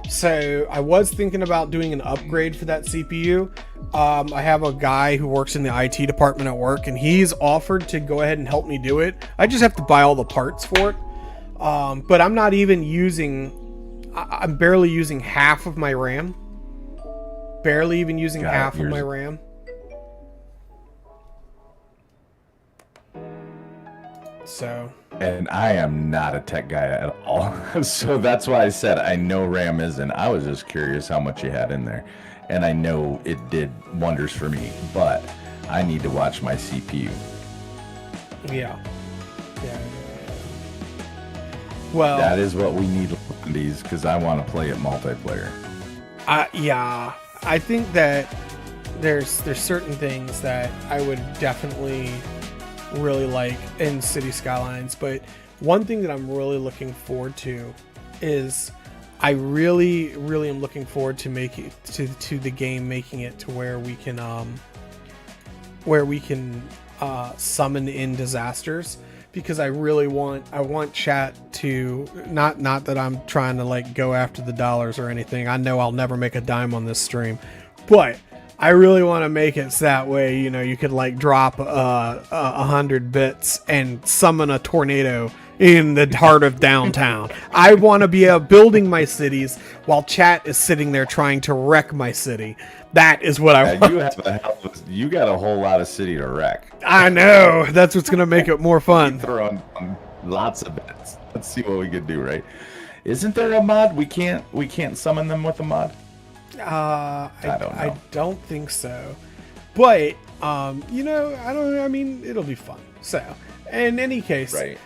So I was thinking about doing an upgrade for that CPU. I have a guy who works in the IT department at work, and he's offered to go ahead and help me do it. I just have to buy all the parts for it. But I'm not even using... I'm barely using half of my RAM. Barely even using half of my RAM. So... And I am not a tech guy at all. So that's why I said I know RAM isn't. I was just curious how much you had in there. And I know it did wonders for me, but I need to watch my CPU. Yeah. Well, that is what we need on these, because I want to play it multiplayer. Yeah. I think that there's certain things that I would definitely really like in City Skylines, but one thing that I'm really looking forward to is I really am looking forward to making to the game making it to where we can summon in disasters, because I want chat to not that I'm trying to like go after the dollars or anything. I know I'll never make a dime on this stream, but I really want to make it so that way, you know, you could like drop 100 bits and summon a tornado in the heart of downtown. I want to be building my cities while chat is sitting there trying to wreck my city. That is what I want. You got a whole lot of city to wreck. I know. That's what's going to make it more fun. Throw on lots of bits. Let's see what we can do, right? Isn't there a mod? We can't summon them with a mod? I don't think so, but you know, I mean, it'll be fun. So, in any case, right.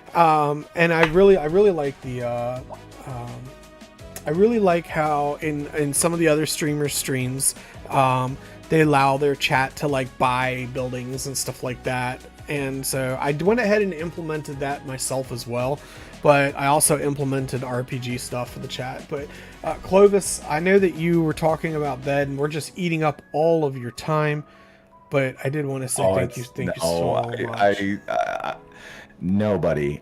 And I really like the I really like how in some of the other streamers' streams, they allow their chat to like buy buildings and stuff like that. And so I went ahead and implemented that myself as well. But I also implemented RPG stuff for the chat. But Clovis, I know that you were talking about bed, and we're just eating up all of your time. But I did want to say thank you so much. Nobody.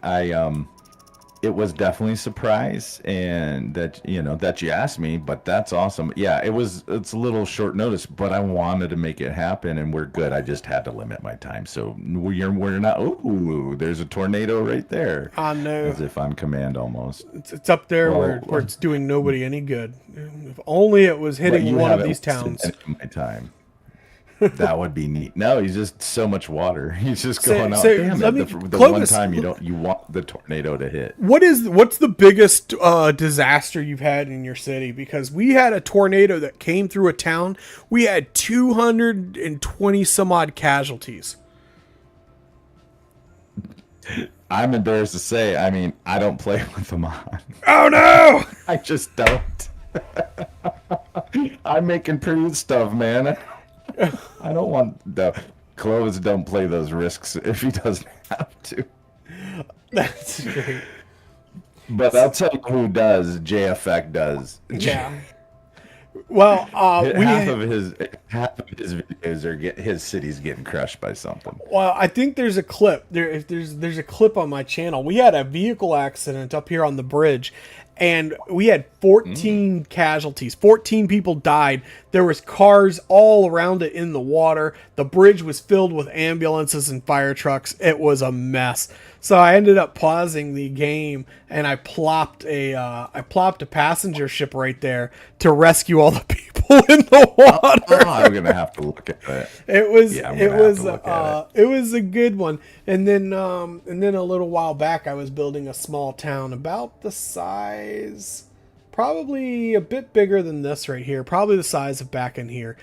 It was definitely a surprise, and that you asked me, but that's awesome. Yeah, it's a little short notice, but I wanted to make it happen, and we're good. I just had to limit my time, so we're not. Ooh, there's a tornado right there. I know. As if on command, almost. It's up there where it's doing nobody any good. If only it was hitting one of these towns. My time. That would be neat. No, he's just so much water. He's just going out. Damn it! The one time you want the tornado to hit. What's the biggest disaster you've had in your city? Because we had a tornado that came through a town. We had 220 some odd casualties. I'm embarrassed to say. I mean, I don't play with them on. Oh no! I just don't. I'm making pretty stuff, man. I don't want the Clovis. Don't play those risks if he doesn't have to. That's great. But I'll tell you who does. JFX does. Yeah. Well, half of his videos are his city's getting crushed by something. Well, I think there's a clip there. If there's a clip on my channel, we had a vehicle accident up here on the bridge. And we had 14 casualties. 14 people died. There was cars all around it in the water. The bridge was filled with ambulances and fire trucks. It was a mess. So I ended up pausing the game, and I plopped a passenger ship right there to rescue all the people in the water. I'm gonna have to look at that. It was a good one. And then a little while back, I was building a small town about the size, probably a bit bigger than this right here, probably the size of back in here.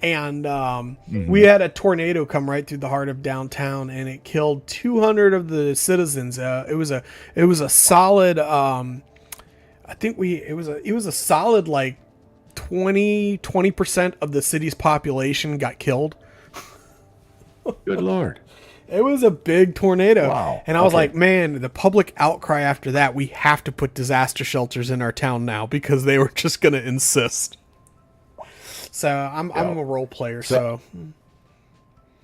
And we had a tornado come right through the heart of downtown, and it killed 200 of the citizens. It was a solid. I think it was a solid like 20% of the city's population got killed. Good Lord. It was a big tornado. Wow. And I was Okay. like, man, the public outcry after that, we have to put disaster shelters in our town now because they were just going to insist. So I'm a role player. So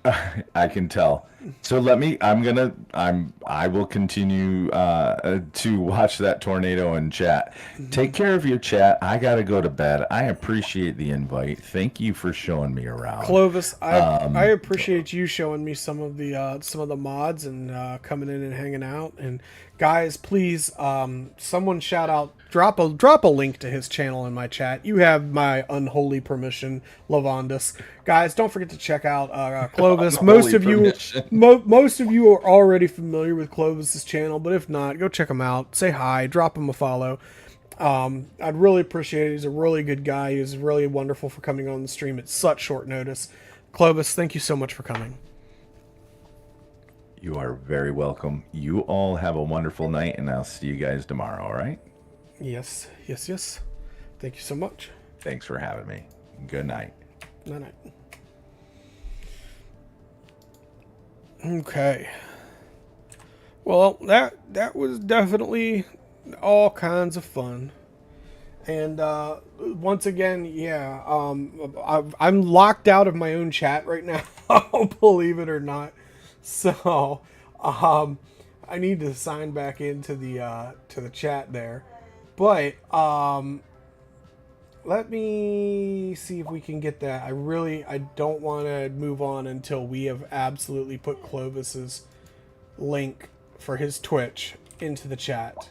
I can tell. So I will continue to watch that tornado and chat. Take care of your chat. I got to go to bed. I appreciate the invite. Thank you for showing me around. Clovis, I appreciate you showing me some of the mods and coming in and hanging out. And guys, please, someone shout out, drop a link to his channel in my chat. You have my unholy permission, Lavandus. Guys, don't forget to check out Clovis. Most of you are already familiar with Clovis's channel, but if not, go check him out. Say hi, drop him a follow. I'd really appreciate it. He's a really good guy. He was really wonderful for coming on the stream at such short notice. Clovis, thank you so much for coming. You are very welcome. You all have a wonderful night, and I'll see you guys tomorrow, all right? Yes. Thank you so much. Thanks for having me. Good night. Night. Okay. Well, that was definitely all kinds of fun. And once again, yeah, I'm locked out of my own chat right now, believe it or not. So I need to sign back into the chat there. But let me see if we can get that. I don't want to move on until we have absolutely put Clovis's link for his Twitch into the chat.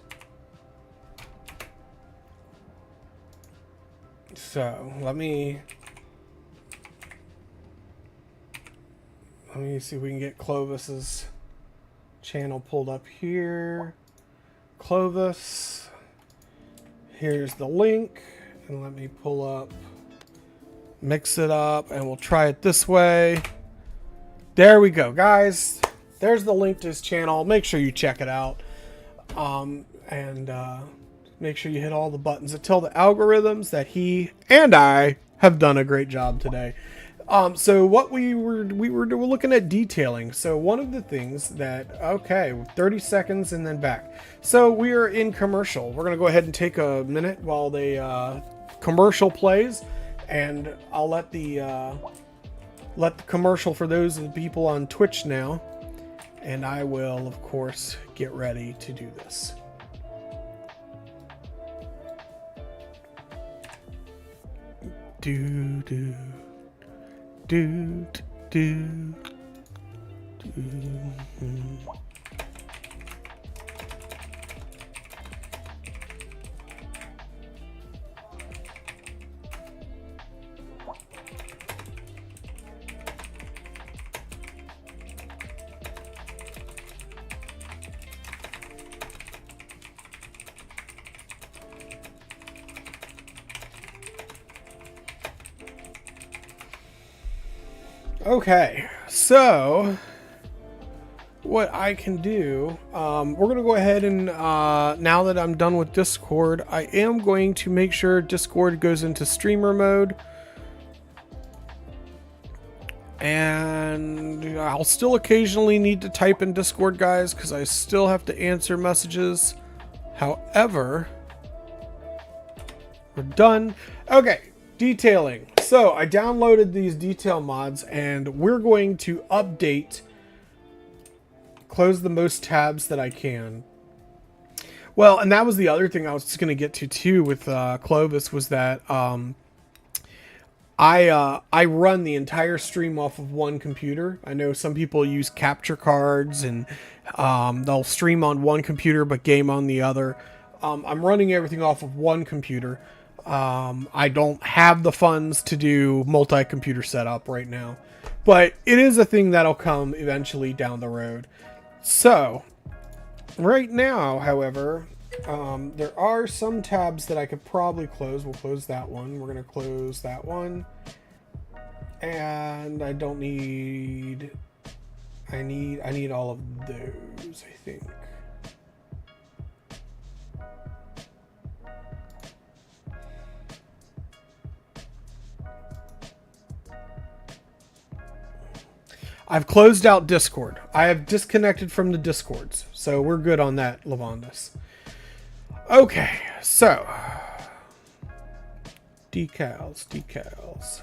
So let me see if we can get Clovis's channel pulled up here. Clovis, here's the link, and let me pull up, mix it up, and we'll try it this way. There we go, guys. There's the link to his channel. Make sure you check it out, and make sure you hit all the buttons that tell the algorithms that he and I have done a great job today. So what we were looking at detailing. So one of the things that, okay, 30 seconds and then back. So we are in commercial. We're going to go ahead and take a minute while the commercial plays, and I'll let the commercial for those of the people on Twitch now, and I will, of course, get ready to do this. Do do do do do. Okay, so what I can do, we're going to go ahead and now that I'm done with Discord, I am going to make sure Discord goes into streamer mode. And I'll still occasionally need to type in Discord, guys, because I still have to answer messages. However, we're done. Okay, detailing. So I downloaded these detail mods, and we're going to update, close the most tabs that I can. Well, and that was the other thing I was just going to get to too with Clovis, was that I run the entire stream off of one computer. I know some people use capture cards and they'll stream on one computer but game on the other. I'm running everything off of one computer. I don't have the funds to do multi-computer setup right now, but it is a thing that'll come eventually down the road. So right now, however, there are some tabs that I could probably close. We'll close that one. We're going to close that one. And I don't need, I need all of those, I think. I've closed out Discord. I have disconnected from the Discords. So we're good on that, Lavandus. Okay, so decals.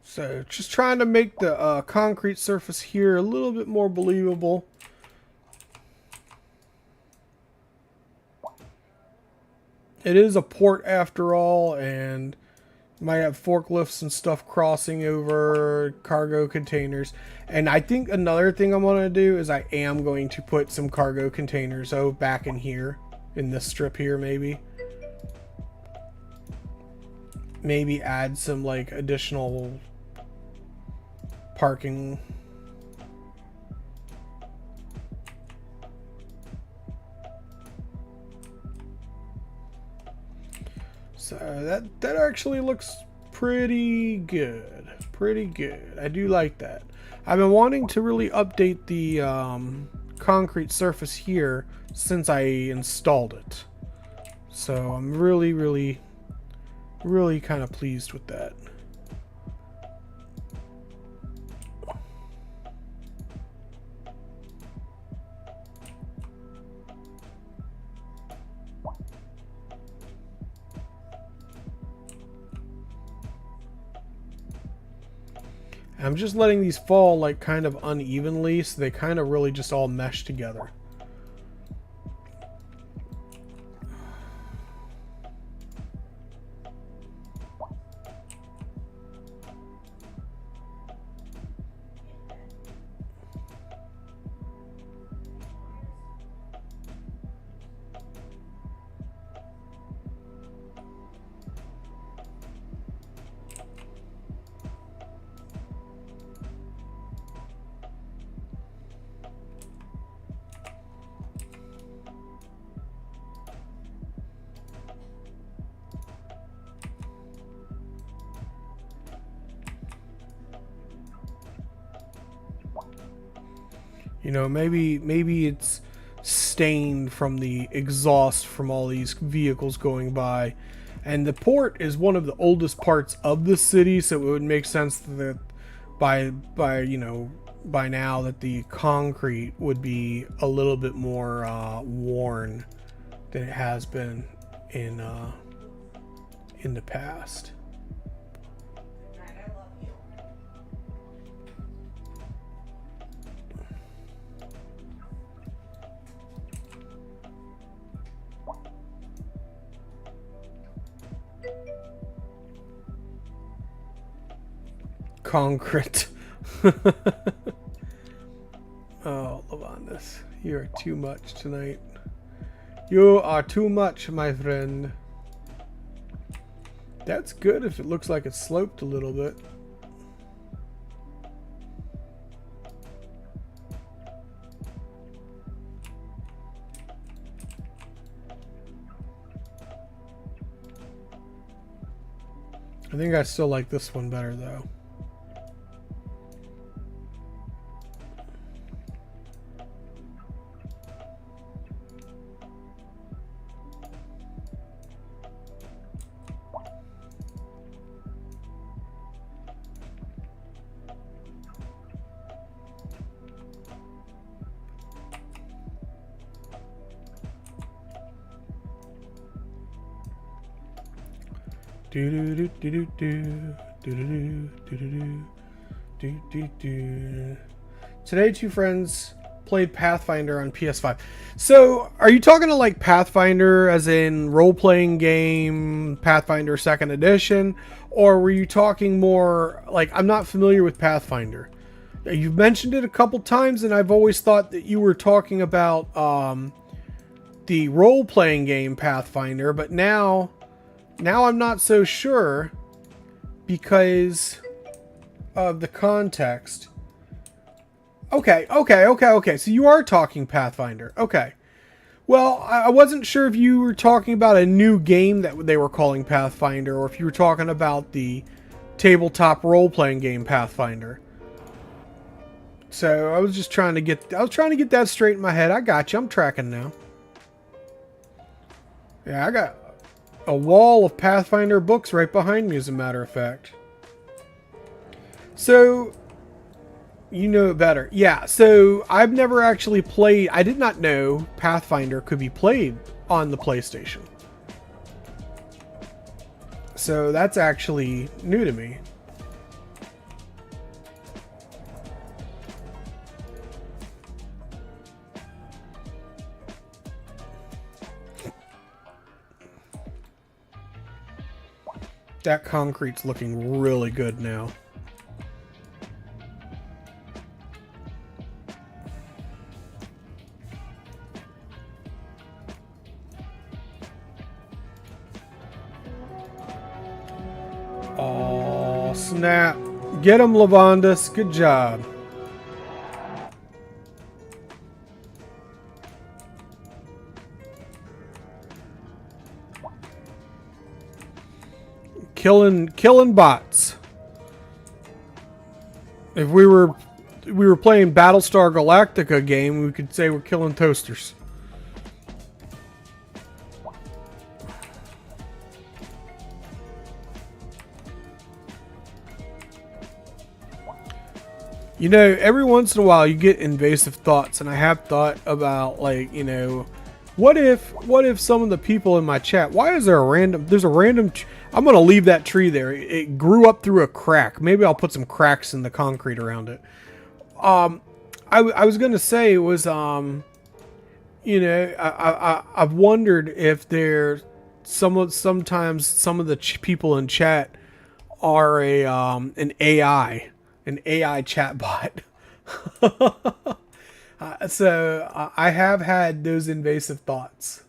So just trying to make the concrete surface here a little bit more believable. It is a port after all, and might have forklifts and stuff crossing over cargo containers. And I think another thing I'm going to do is I am going to put some cargo containers back in here, in this strip here maybe. Maybe add some like additional parking. So that actually looks pretty good. Pretty good. I do like that. I've been wanting to really update the concrete surface here since I installed it. So I'm really kind of pleased with that. I'm just letting these fall like kind of unevenly, so they kind of really just all mesh together. You know, maybe it's stained from the exhaust from all these vehicles going by. And the port is one of the oldest parts of the city, so it would make sense that by now that the concrete would be a little bit more worn than it has been in the past. Concrete. Oh, Lavandus, you are too much tonight. You are too much, my friend. That's good if it looks like it's sloped a little bit. I think I still like this one better though. Today, two friends played Pathfinder on PS5. So, are you talking to like Pathfinder as in role-playing game, Pathfinder 2nd Edition? Or were you talking more like, I'm not familiar with Pathfinder. You've mentioned it a couple times, and I've always thought that you were talking about the role-playing game Pathfinder, but now I'm not so sure because of the context. Okay. So you are talking Pathfinder. Okay. Well, I wasn't sure if you were talking about a new game that they were calling Pathfinder, or if you were talking about the tabletop role-playing game Pathfinder. So I was trying to get that straight in my head. I got you. I'm tracking now. Yeah, I got a wall of Pathfinder books right behind me, as a matter of fact. So, you know it better. Yeah, so I've never actually played... I did not know Pathfinder could be played on the PlayStation. So that's actually new to me. That concrete's looking really good now. Oh, snap. Get him, Lavandus. Good job. Killing bots. If we were playing Battlestar Galactica game, we could say we're killing toasters. You know, every once in a while you get invasive thoughts, and I have thought about, like, you know, what if some of the people in my chat, why is there there's a random I'm going to leave that tree there. It grew up through a crack. Maybe I'll put some cracks in the concrete around it. I was going to say was, you know, I've wondered if there sometimes some of the people in chat are an AI chatbot. So I have had those invasive thoughts.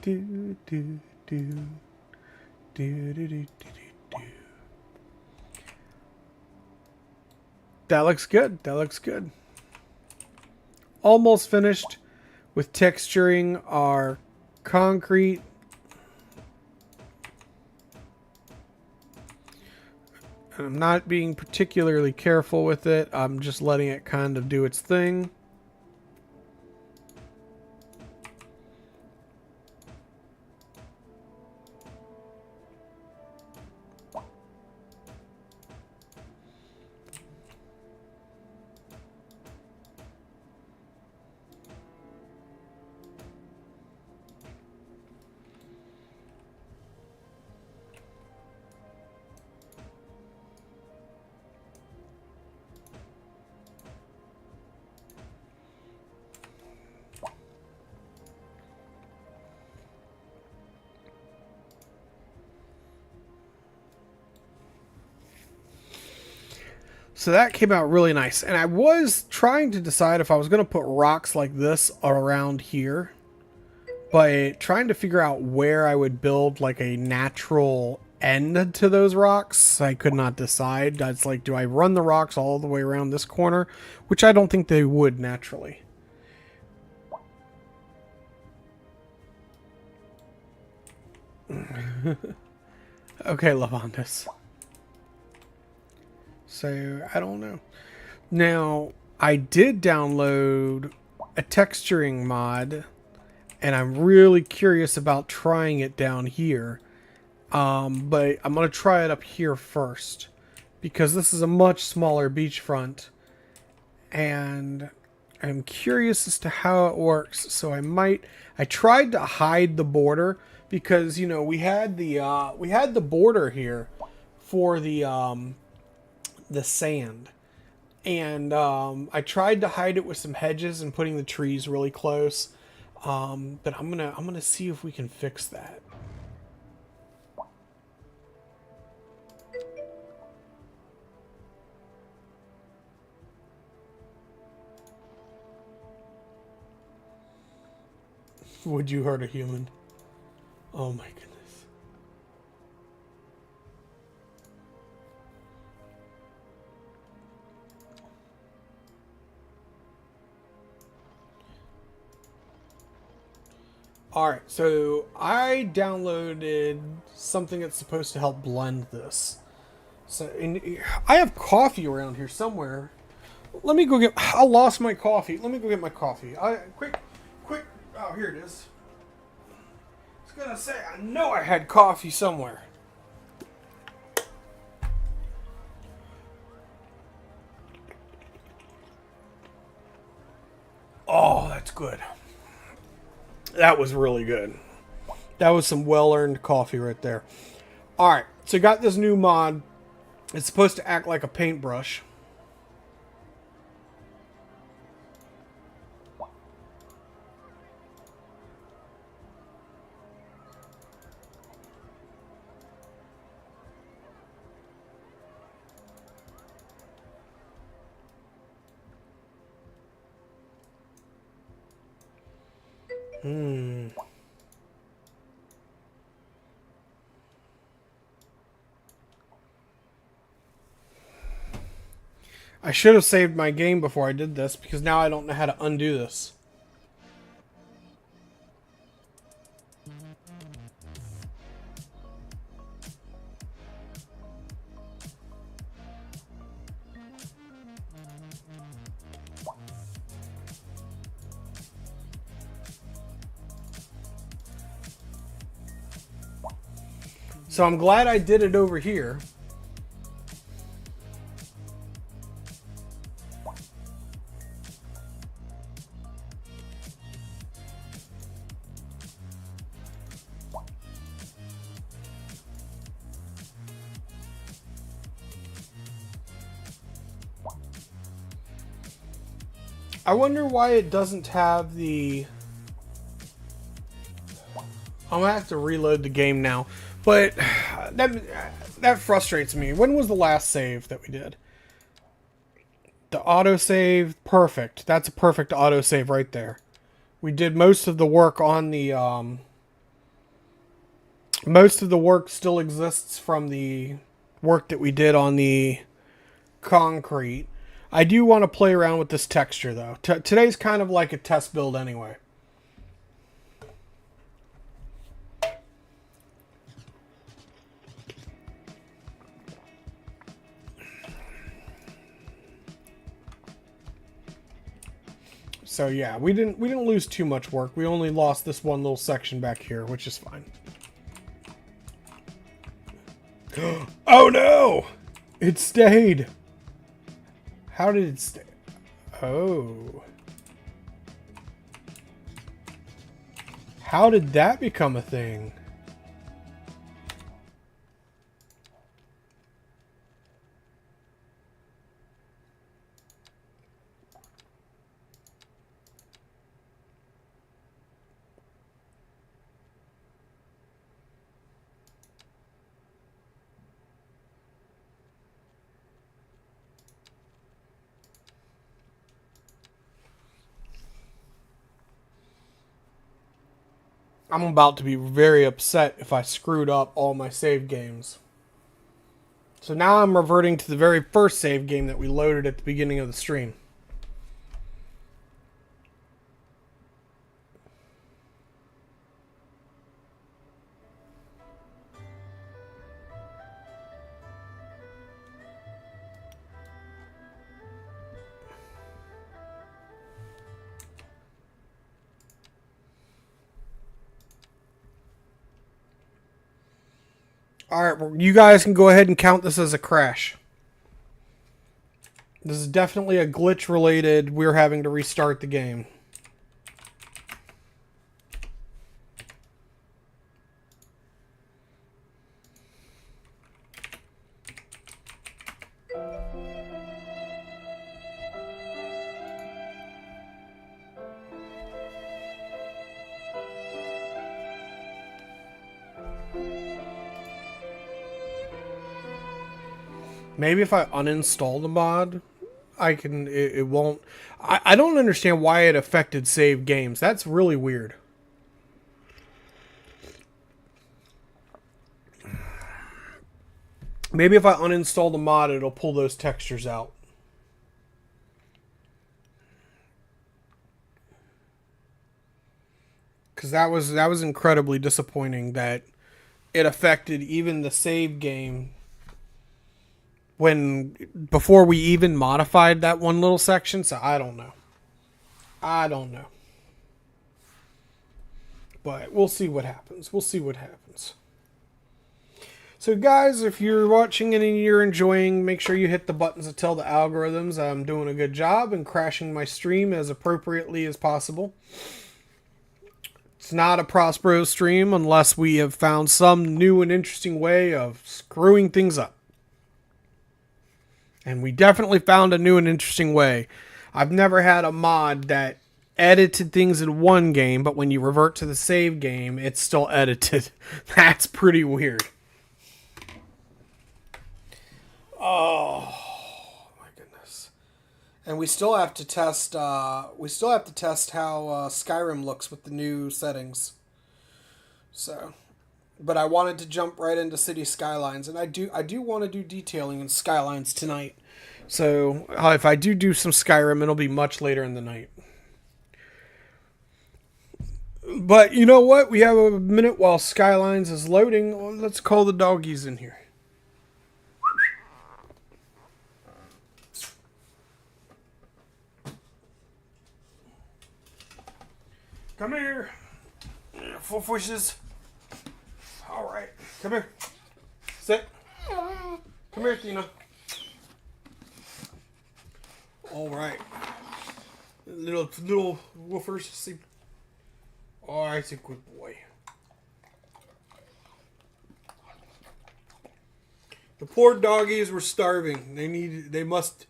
Do, do, do. Do, do, do, do, do. That looks good. That looks good. Almost finished with texturing our concrete. I'm not being particularly careful with it. I'm just letting it kind of do its thing. So that came out really nice. And I was trying to decide if I was going to put rocks like this around here, but trying to figure out where I would build like a natural end to those rocks, I could not decide. It's like, do I run the rocks all the way around this corner? Which I don't think they would naturally. Okay, Lavandus. So, I don't know. Now, I did download a texturing mod, and I'm really curious about trying it down here. But I'm going to try it up here first, because this is a much smaller beachfront, and I'm curious as to how it works. So I tried to hide the border, because, you know, we had the border here for the sand. And I tried to hide it with some hedges and putting the trees really close. But I'm gonna see if we can fix that. Would you hurt a human? Oh my goodness. Alright, so I downloaded something that's supposed to help blend this. So I have coffee around here somewhere. Let me go get. I lost my coffee. Let me go get my coffee. Quick. Oh, here it is. I was gonna say, I know I had coffee somewhere. Oh, that's good. That was really good. That was some well-earned coffee right there. Alright, so got this new mod. It's supposed to act like a paintbrush. I should have saved my game before I did this, because now I don't know how to undo this. So I'm glad I did it over here. I wonder why it doesn't have the... I'm gonna have to reload the game now. But that frustrates me. When was the last save that we did? The autosave, perfect. That's a perfect autosave right there. We did most of the work on the most of the work still exists from the work that we did on the concrete. I do want to play around with this texture though. Today's kind of like a test build anyway. So yeah, we didn't lose too much work. We only lost this one little section back here, which is fine. Oh no! It stayed. How did it stay? Oh. How did that become a thing? I'm about to be very upset if I screwed up all my save games. So now I'm reverting to the very first save game that we loaded at the beginning of the stream. All right, well, you guys can go ahead and count this as a crash. This is definitely a glitch related. We're having to restart the game. Maybe if I uninstall the mod, I can. It won't. I don't understand why it affected save games. That's really weird. Maybe if I uninstall the mod, it'll pull those textures out. Because that was incredibly disappointing that it affected even the save game when before we even modified that one little section. So I don't know. I don't know. But we'll see what happens. We'll see what happens. So guys, if you're watching and you're enjoying, make sure you hit the buttons to tell the algorithms I'm doing a good job and crashing my stream as appropriately as possible. It's not a Prospero stream unless we have found some new and interesting way of screwing things up. And we definitely found a new and interesting way. I've never had a mod that edited things in one game, but when you revert to the save game, it's still edited. That's pretty weird. Oh my goodness! And we still have to test. We still have to test how Skyrim looks with the new settings. So, but I wanted to jump right into Cities Skylines, and I do want to do detailing in Skylines tonight. So if I do some Skyrim, it'll be much later in the night. But you know what? We have a minute while Skylines is loading. Well, let's call the doggies in here. Come here. Four fishes. All right. Come here. Sit. Come here, Tina. All right. Little woofers. See. Oh, that's a good boy. The poor doggies were starving. They must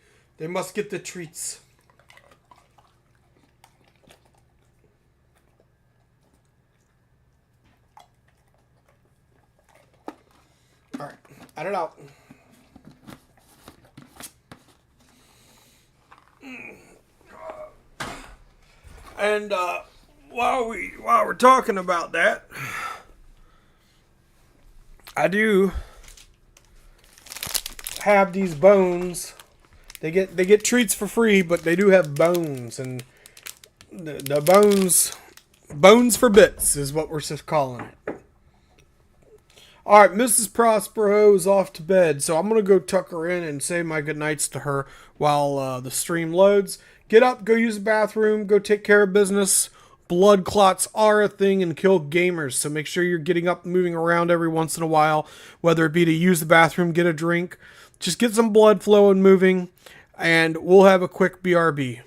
get the treats. All right, add it out. And while we're talking about that, I do have these bones. They get treats for free, but they do have bones, and the bones for bits is what we're just calling it. All right, Mrs. Prospero is off to bed, so I'm gonna go tuck her in and say my goodnights to her while the stream loads. Get up, go use the bathroom, go take care of business. Blood clots are a thing and kill gamers, so make sure you're getting up and moving around every once in a while, whether it be to use the bathroom, get a drink, just get some blood flow and moving, and we'll have a quick BRB.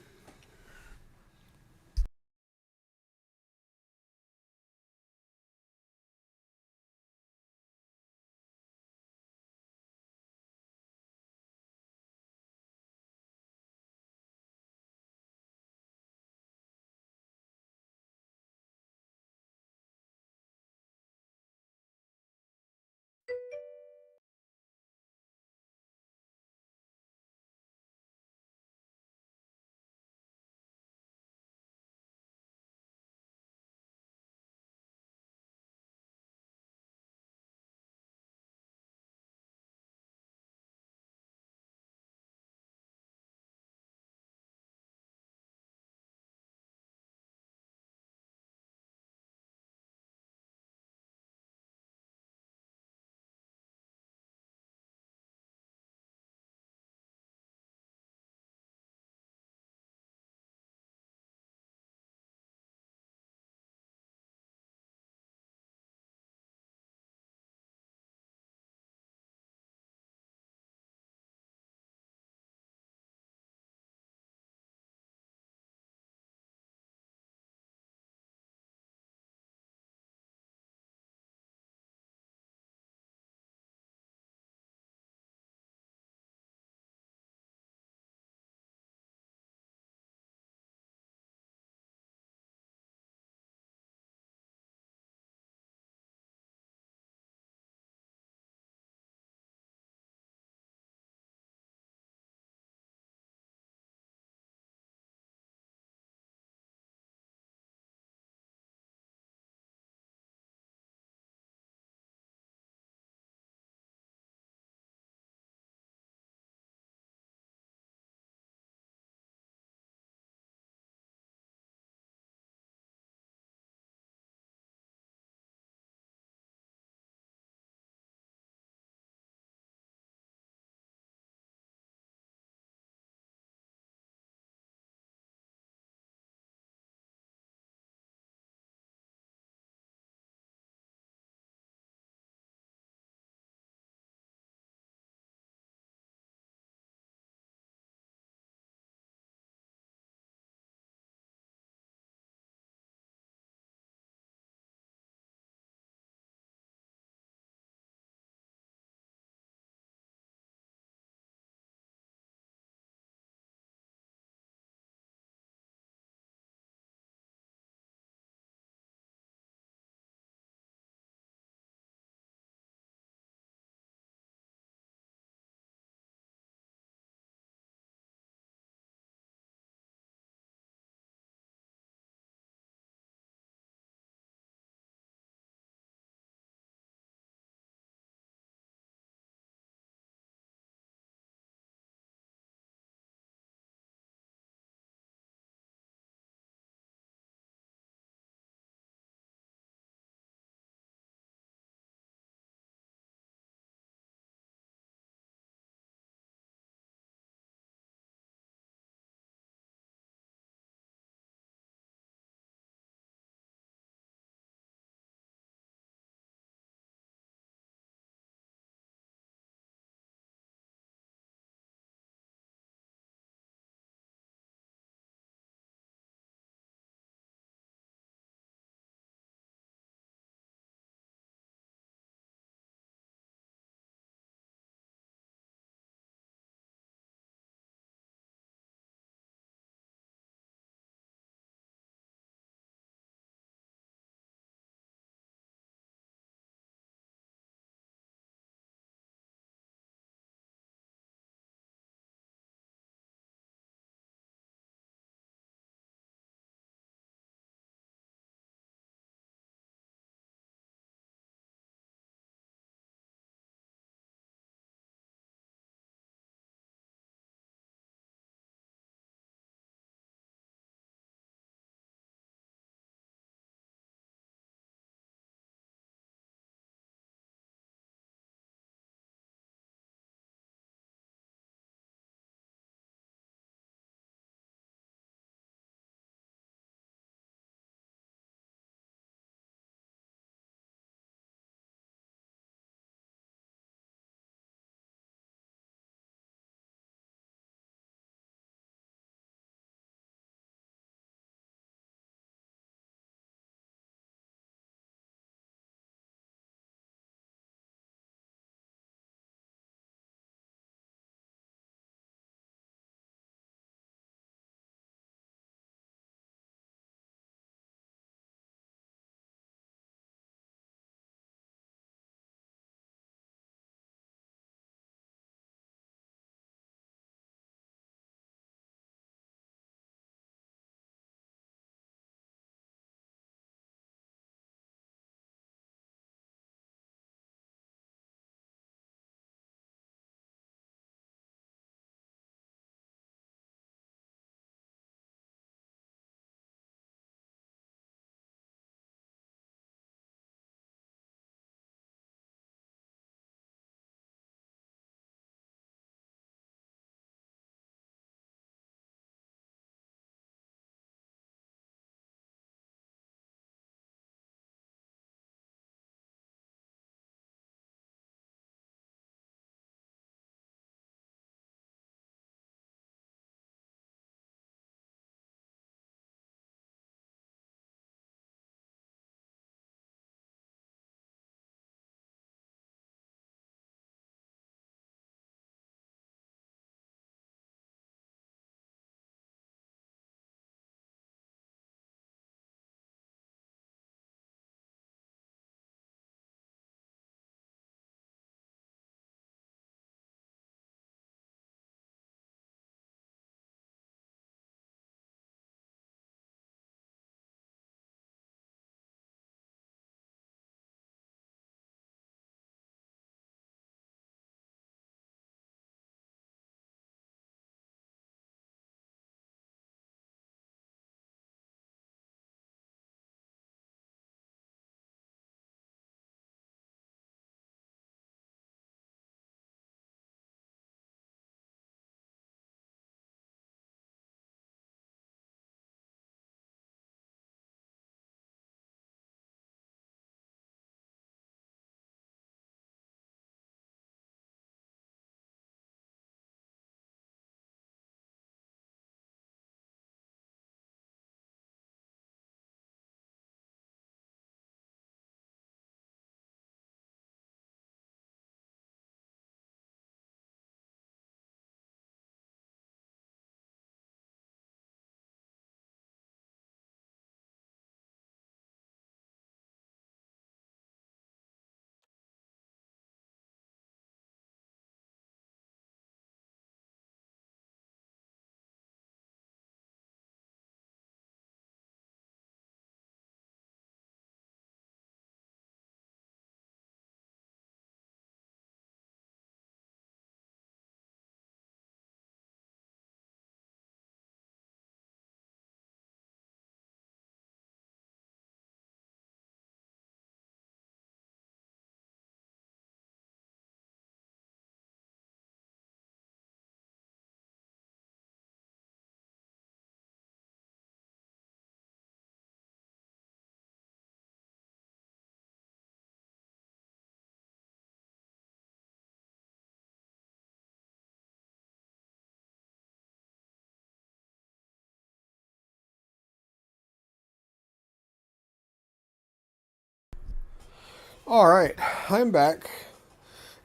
Alright, I'm back.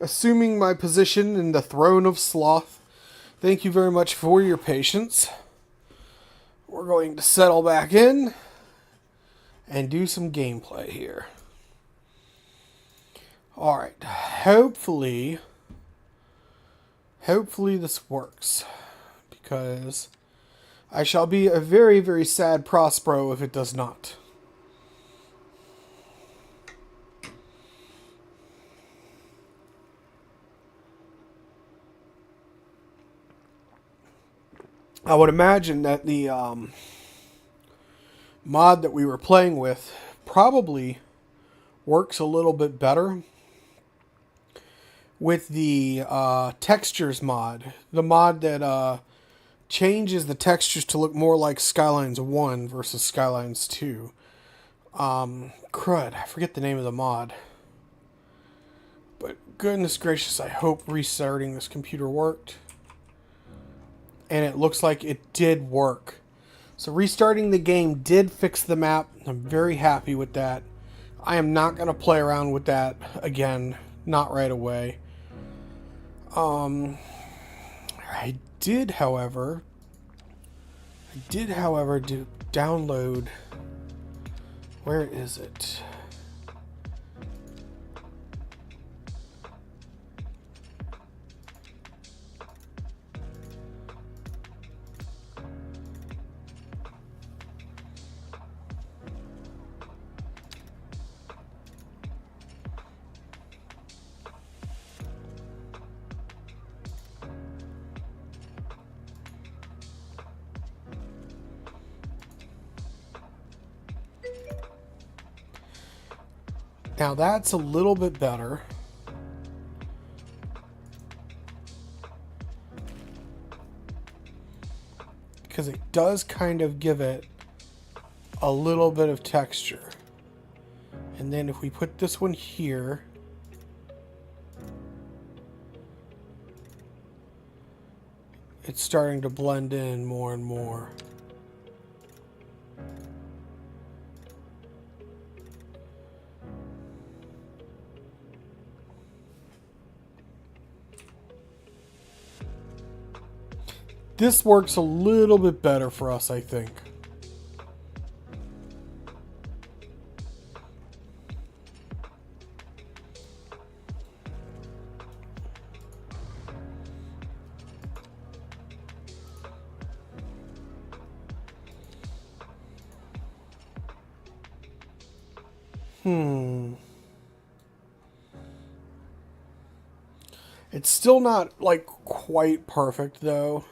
Assuming my position in the throne of sloth. Thank you very much for your patience. We're going to settle back in and do some gameplay here. Alright, hopefully this works. Because I shall be a very, very sad Prospero if it does not. I would imagine that the mod that we were playing with probably works a little bit better with the textures mod. The mod that changes the textures to look more like Skylines 1 versus Skylines 2. Crud, I forget the name of the mod. But goodness gracious, I hope restarting this computer worked. And it looks like it did work. So restarting the game did fix the map. I'm very happy with that. I am not going to play around with that again. Not right away. I did, however, download. Where is it? Now that's a little bit better. Because it does kind of give it a little bit of texture. And then if we put this one here, it's starting to blend in more and more. This works a little bit better for us, I think. It's still not, like, quite perfect, though.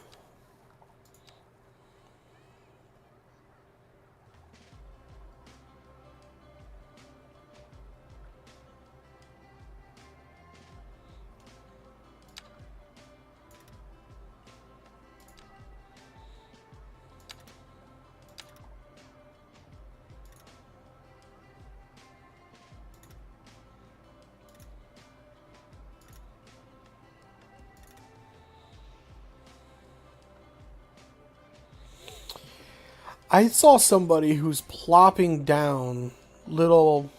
I saw somebody who's plopping down little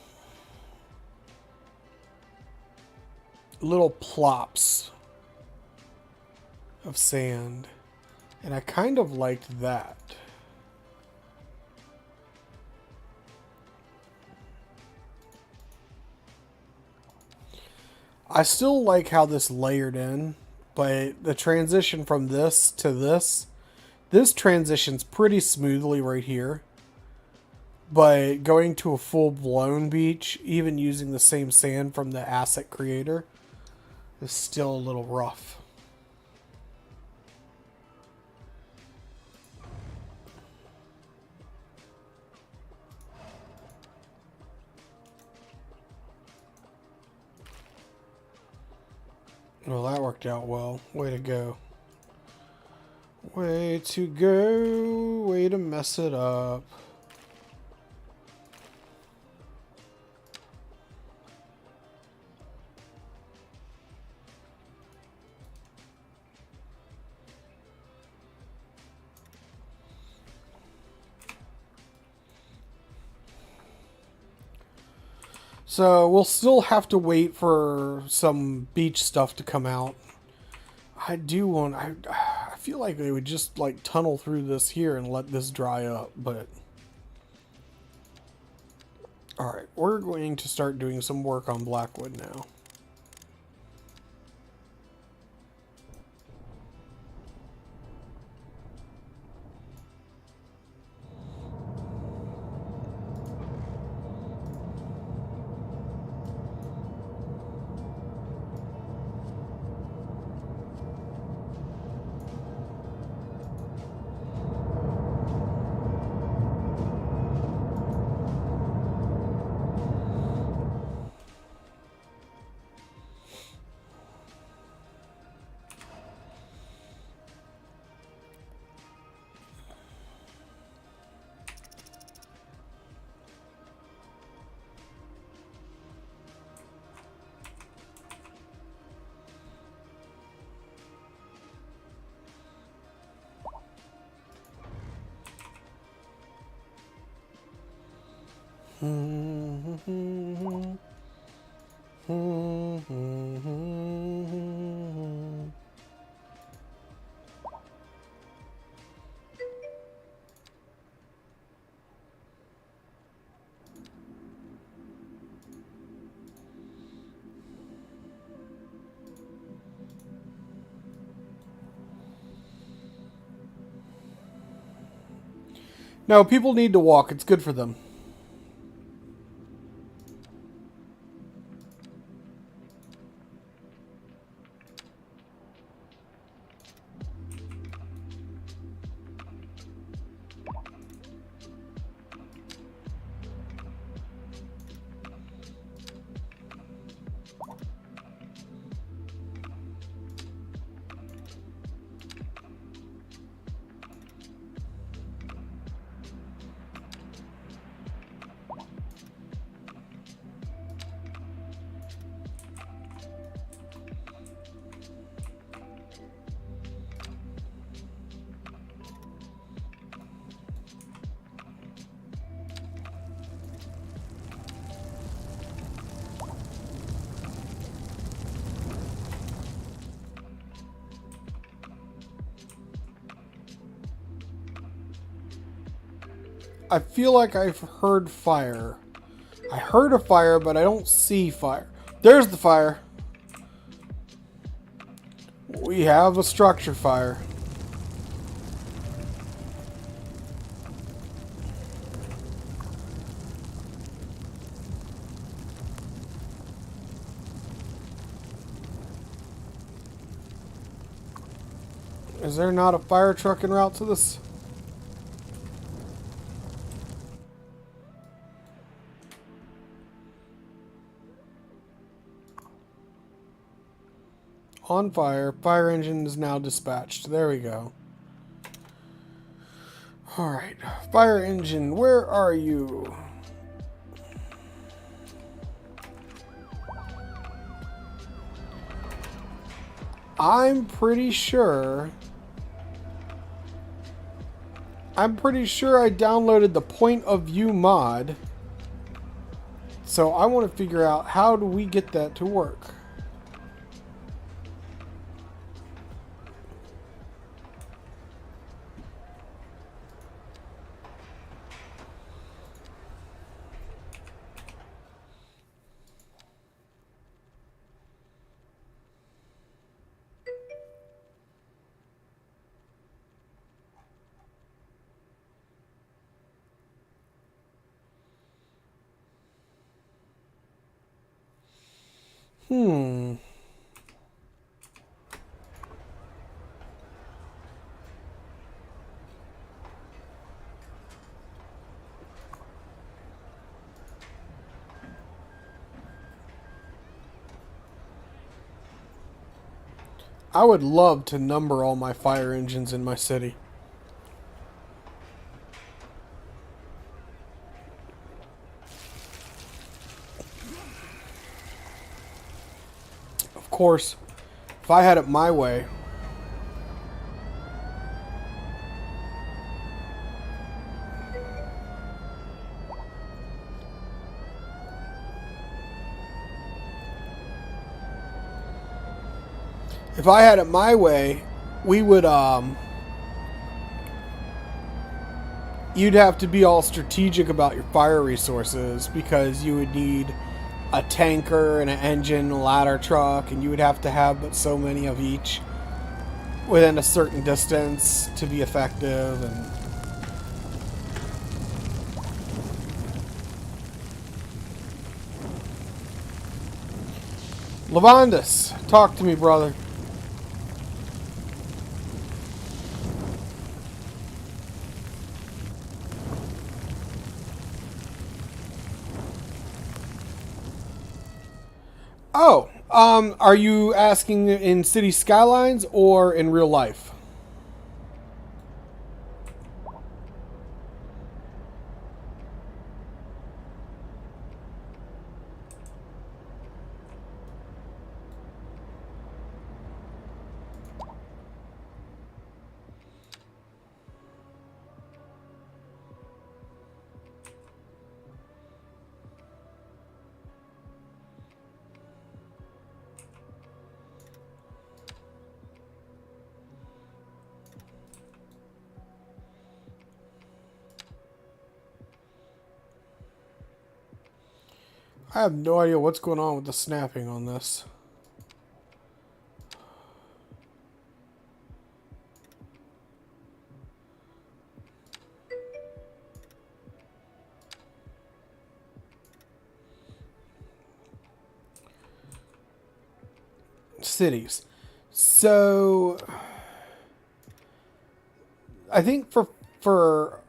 plops of sand, and I kind of liked that. I still like how this layered in, but the transition from this to this transitions pretty smoothly right here. But going to a full-blown beach, even using the same sand from the asset creator, is still a little rough. Well, that worked out well. Way to go. Way to go. Way to mess it up. So we'll still have to wait for some beach stuff to come out. I do want... I feel like they would just like tunnel through this here and let this dry up, but... Alright, we're going to start doing some work on Blackwood now. No, people need to walk. It's good for them. I feel like I've heard fire. I heard a fire, but I don't see fire. There's the fire. We have a structure fire. Is there not a fire truck en route to this? On fire. Fire engine is now dispatched. There we go. Alright. Fire engine, where are you? I'm pretty sure I downloaded the point of view mod. So I want to figure out how do we get that to work. I would love to number all my fire engines in my city. Of course, if I had it my way, If I had it my way, we would you'd have to be all strategic about your fire resources because you would need a tanker and an engine, a ladder truck, and you would have to have but so many of each within a certain distance to be effective. And Lavandus, talk to me, brother. Oh, are you asking in City Skylines or in real life? I have no idea what's going on with the snapping on this. Cities. So I think for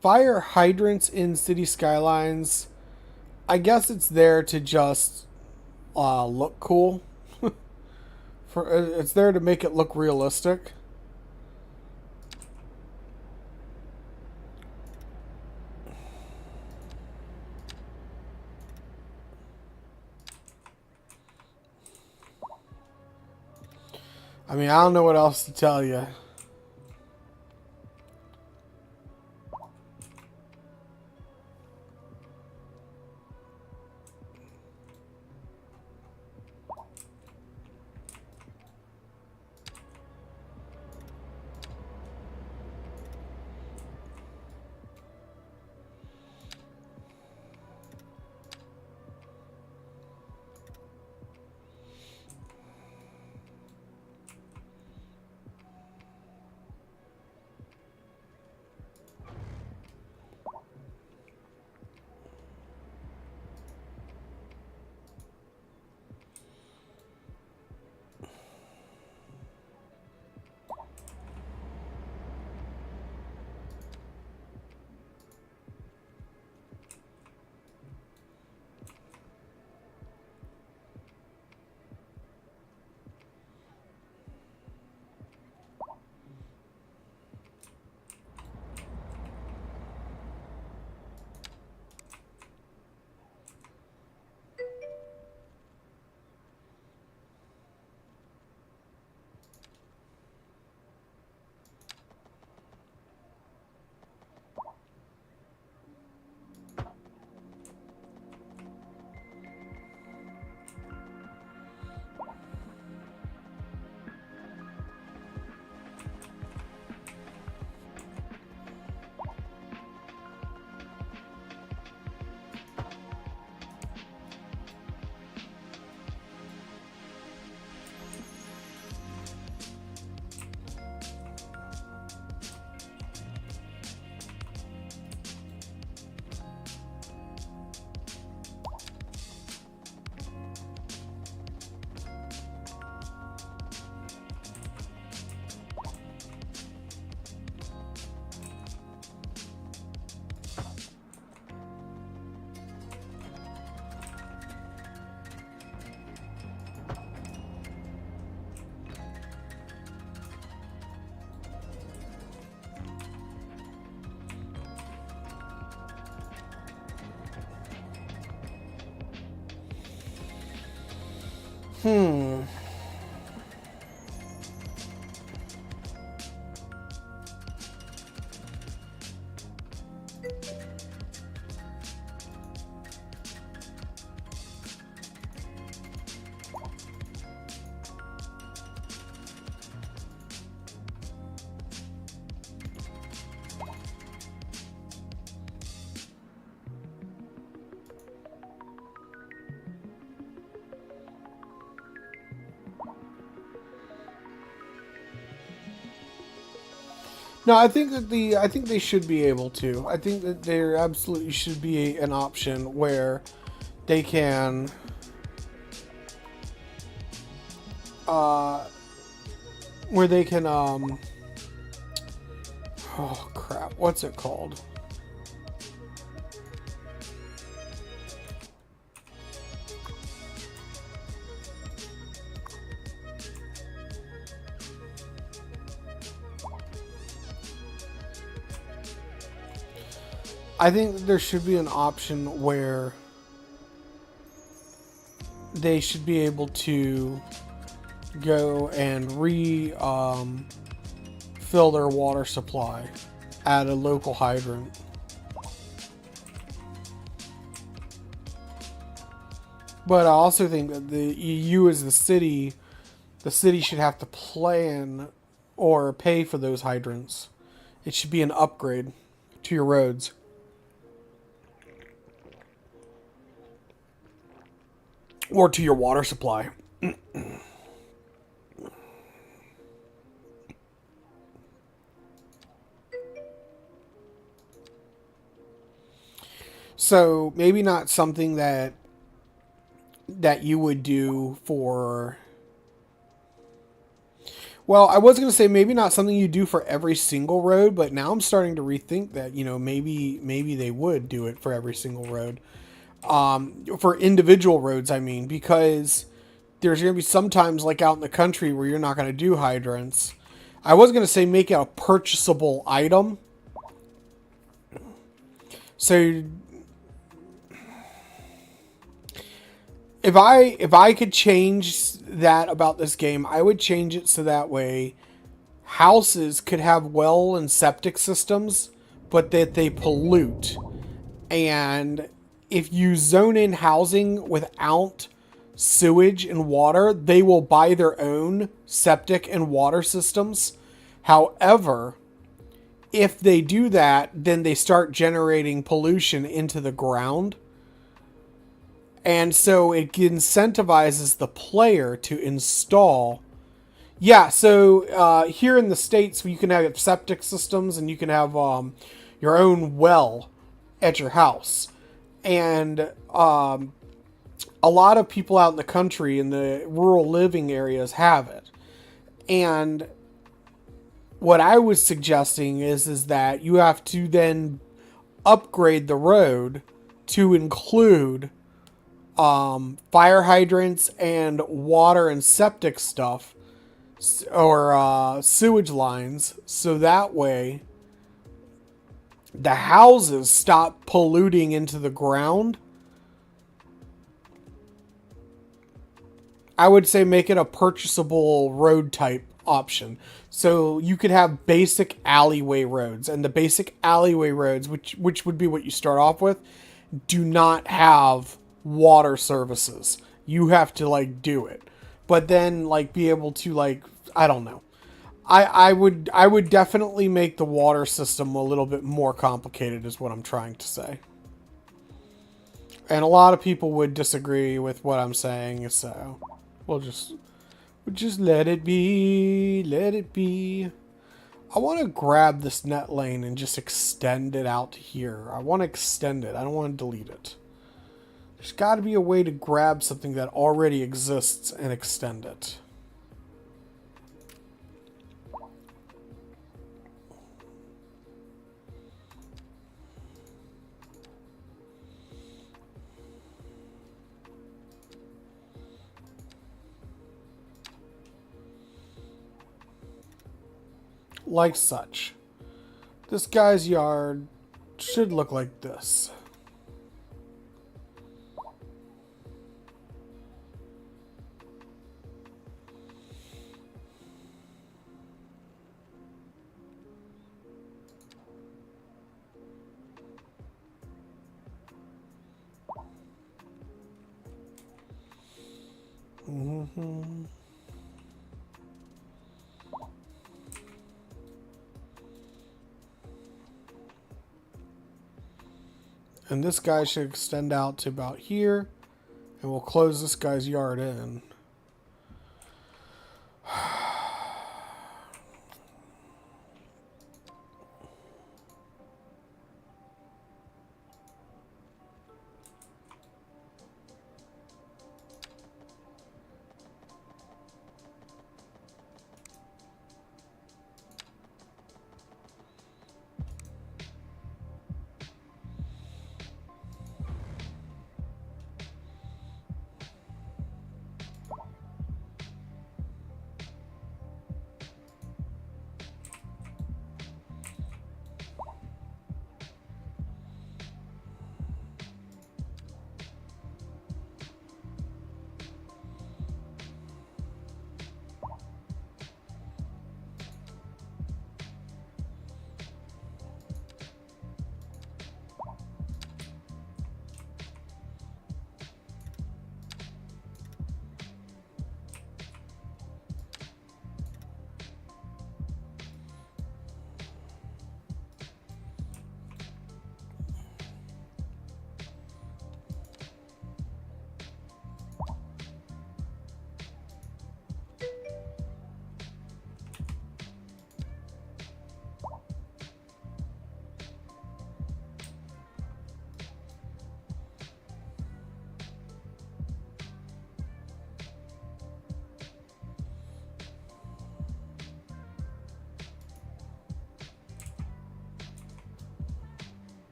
fire hydrants in City Skylines, I guess it's there to just look cool. It's there to make it look realistic. I mean, I don't know what else to tell you. Hmm. No, I think they should be able to. I think that there absolutely should be an option where they can uh where they can oh crap, what's it called? I think that there should be an option where they should be able to go and fill their water supply at a local hydrant. But I also think that the EU as the city should have to plan or pay for those hydrants. It should be an upgrade to your roads. Or to your water supply. So maybe not something that you would do for, well, I was going to say maybe not something you do for every single road, but now I'm starting to rethink that, maybe they would do it for every single road. For individual roads, I mean, because there's going to be sometimes like out in the country where you're not going to do hydrants. I was going to say make it a purchasable item. So if I could change that about this game, I would change it so that way houses could have well and septic systems, but that they pollute. And if you zone in housing without sewage and water, they will buy their own septic and water systems. However, if they do that, then they start generating pollution into the ground. And so it incentivizes the player to install. Yeah, so here in the States, you can have septic systems and you can have your own well at your house. And a lot of people out in the country, in the rural living areas, have it. And what I was suggesting is that you have to then upgrade the road to include fire hydrants and water and septic stuff, or sewage lines, so that way the houses stop polluting into the ground. I would say make it a purchasable road type option. So you could have basic alleyway roads, and the basic alleyway roads, which would be what you start off with, do not have water services. You have to like do it, but then like be able to like, I don't know. I would definitely make the water system a little bit more complicated is what I'm trying to say. And a lot of people would disagree with what I'm saying, so we'll just let it be, let it be. I want to grab this net lane and just extend it out to here. I want to extend it. I don't want to delete it. There's got to be a way to grab something that already exists and extend it. Like such. This guy's yard should look like this. Mm-hmm. And this guy should extend out to about here. And we'll close this guy's yard in.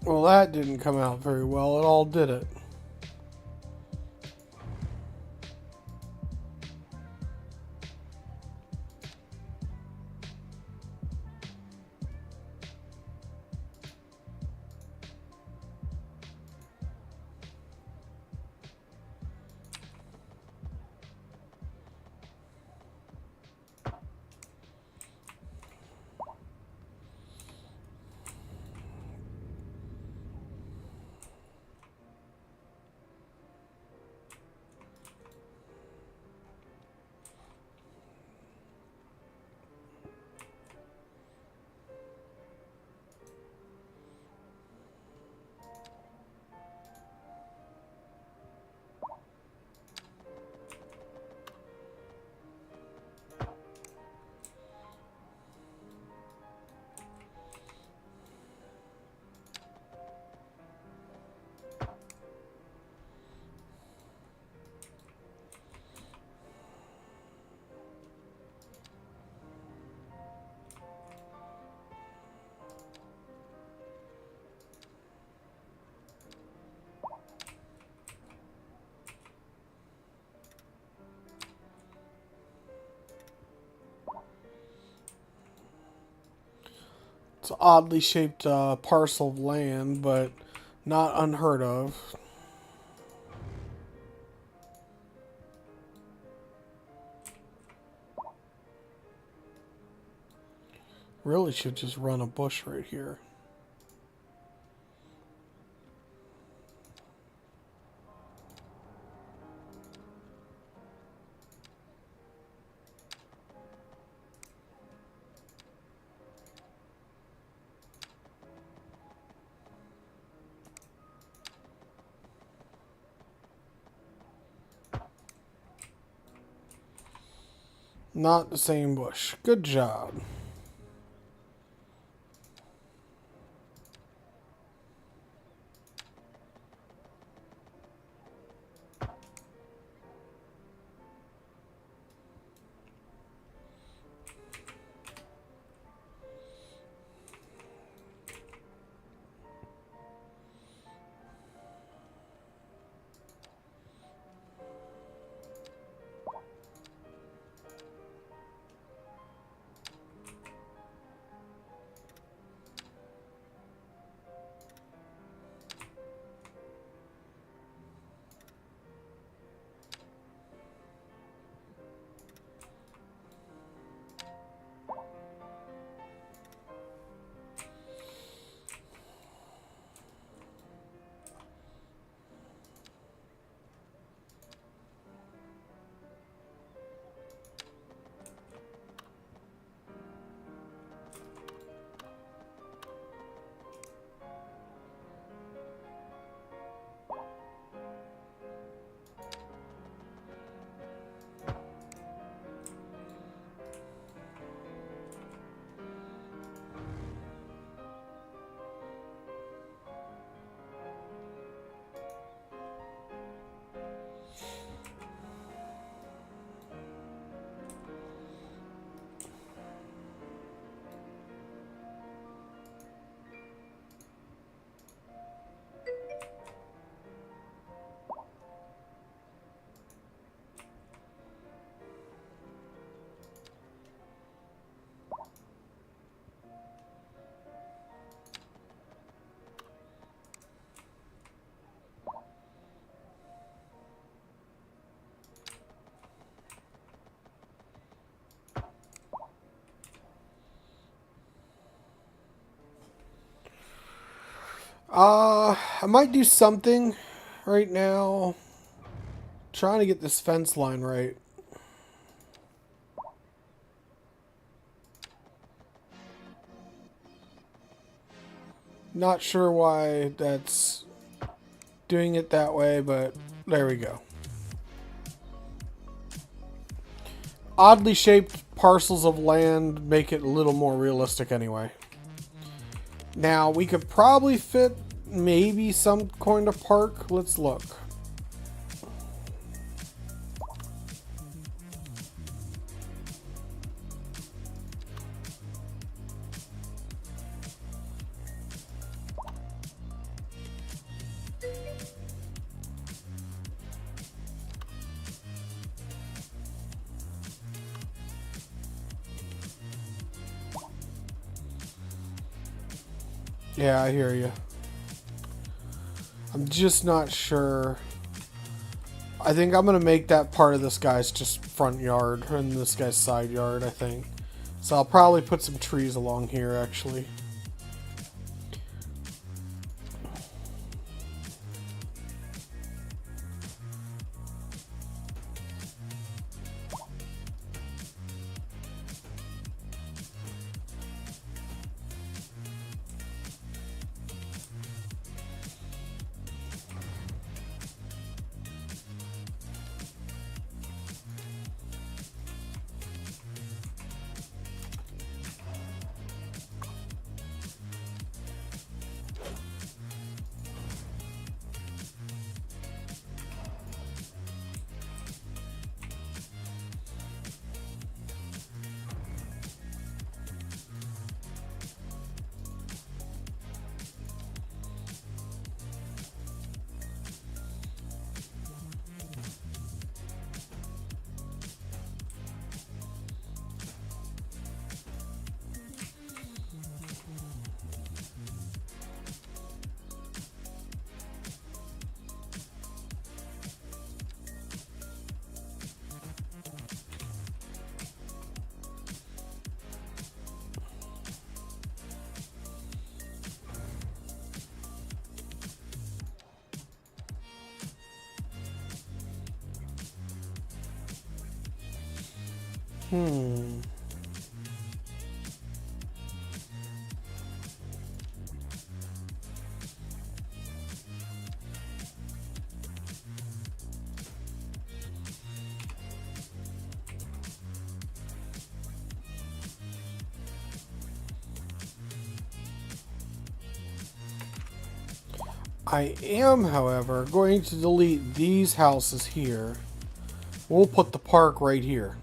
Well, that didn't come out very well at all, did it? It's an oddly shaped parcel of land, but not unheard of. Really should just run a bush right here. Not the same bush. Good job. I might do something right now. Trying to get this fence line right. Not sure why that's doing it that way, but there we go. Oddly shaped parcels of land make it a little more realistic anyway. Now, we could probably fit maybe some kind of park. Let's look. Yeah, I hear you. I'm just not sure. I think I'm going to make that part of this guy's just front yard and this guy's side yard, I think. So I'll probably put some trees along here, actually. I am, however, going to delete these houses here. We'll put the park right here.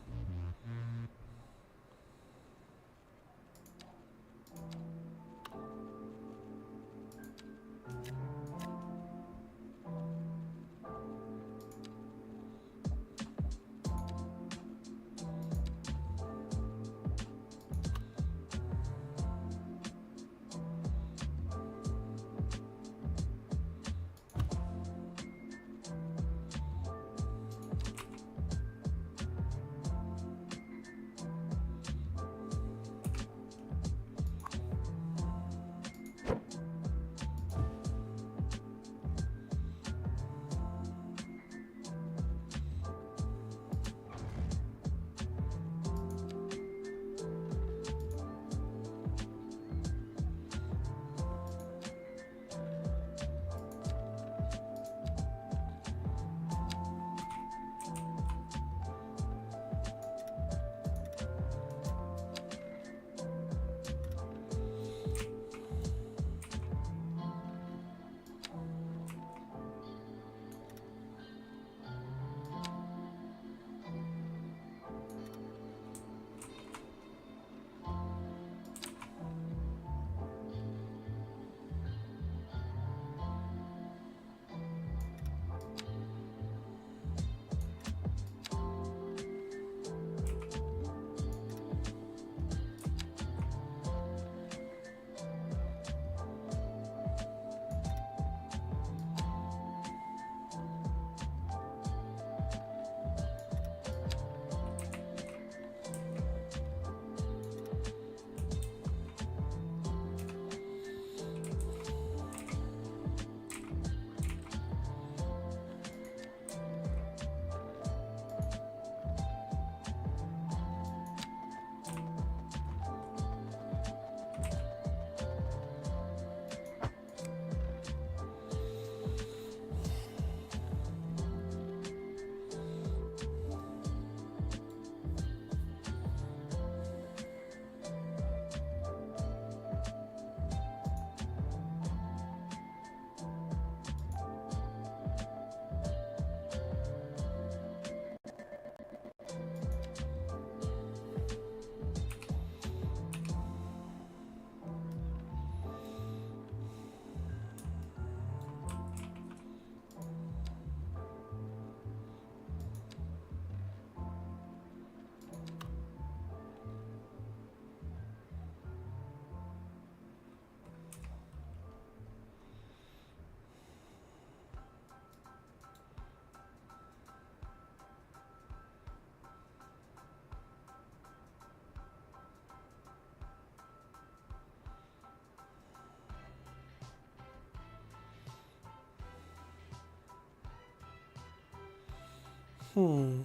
I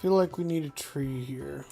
feel like we need a tree here.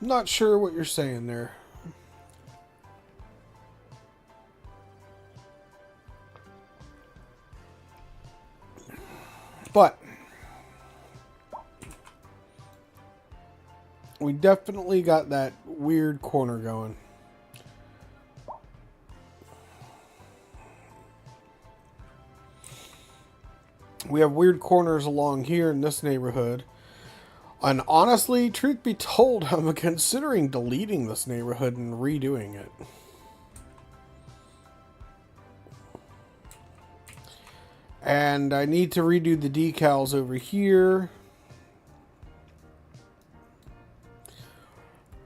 I'm not sure what you're saying there. But we definitely got that weird corner going. We have weird corners along here in this neighborhood. And honestly, truth be told, I'm considering deleting this neighborhood and redoing it. And I need to redo the decals over here.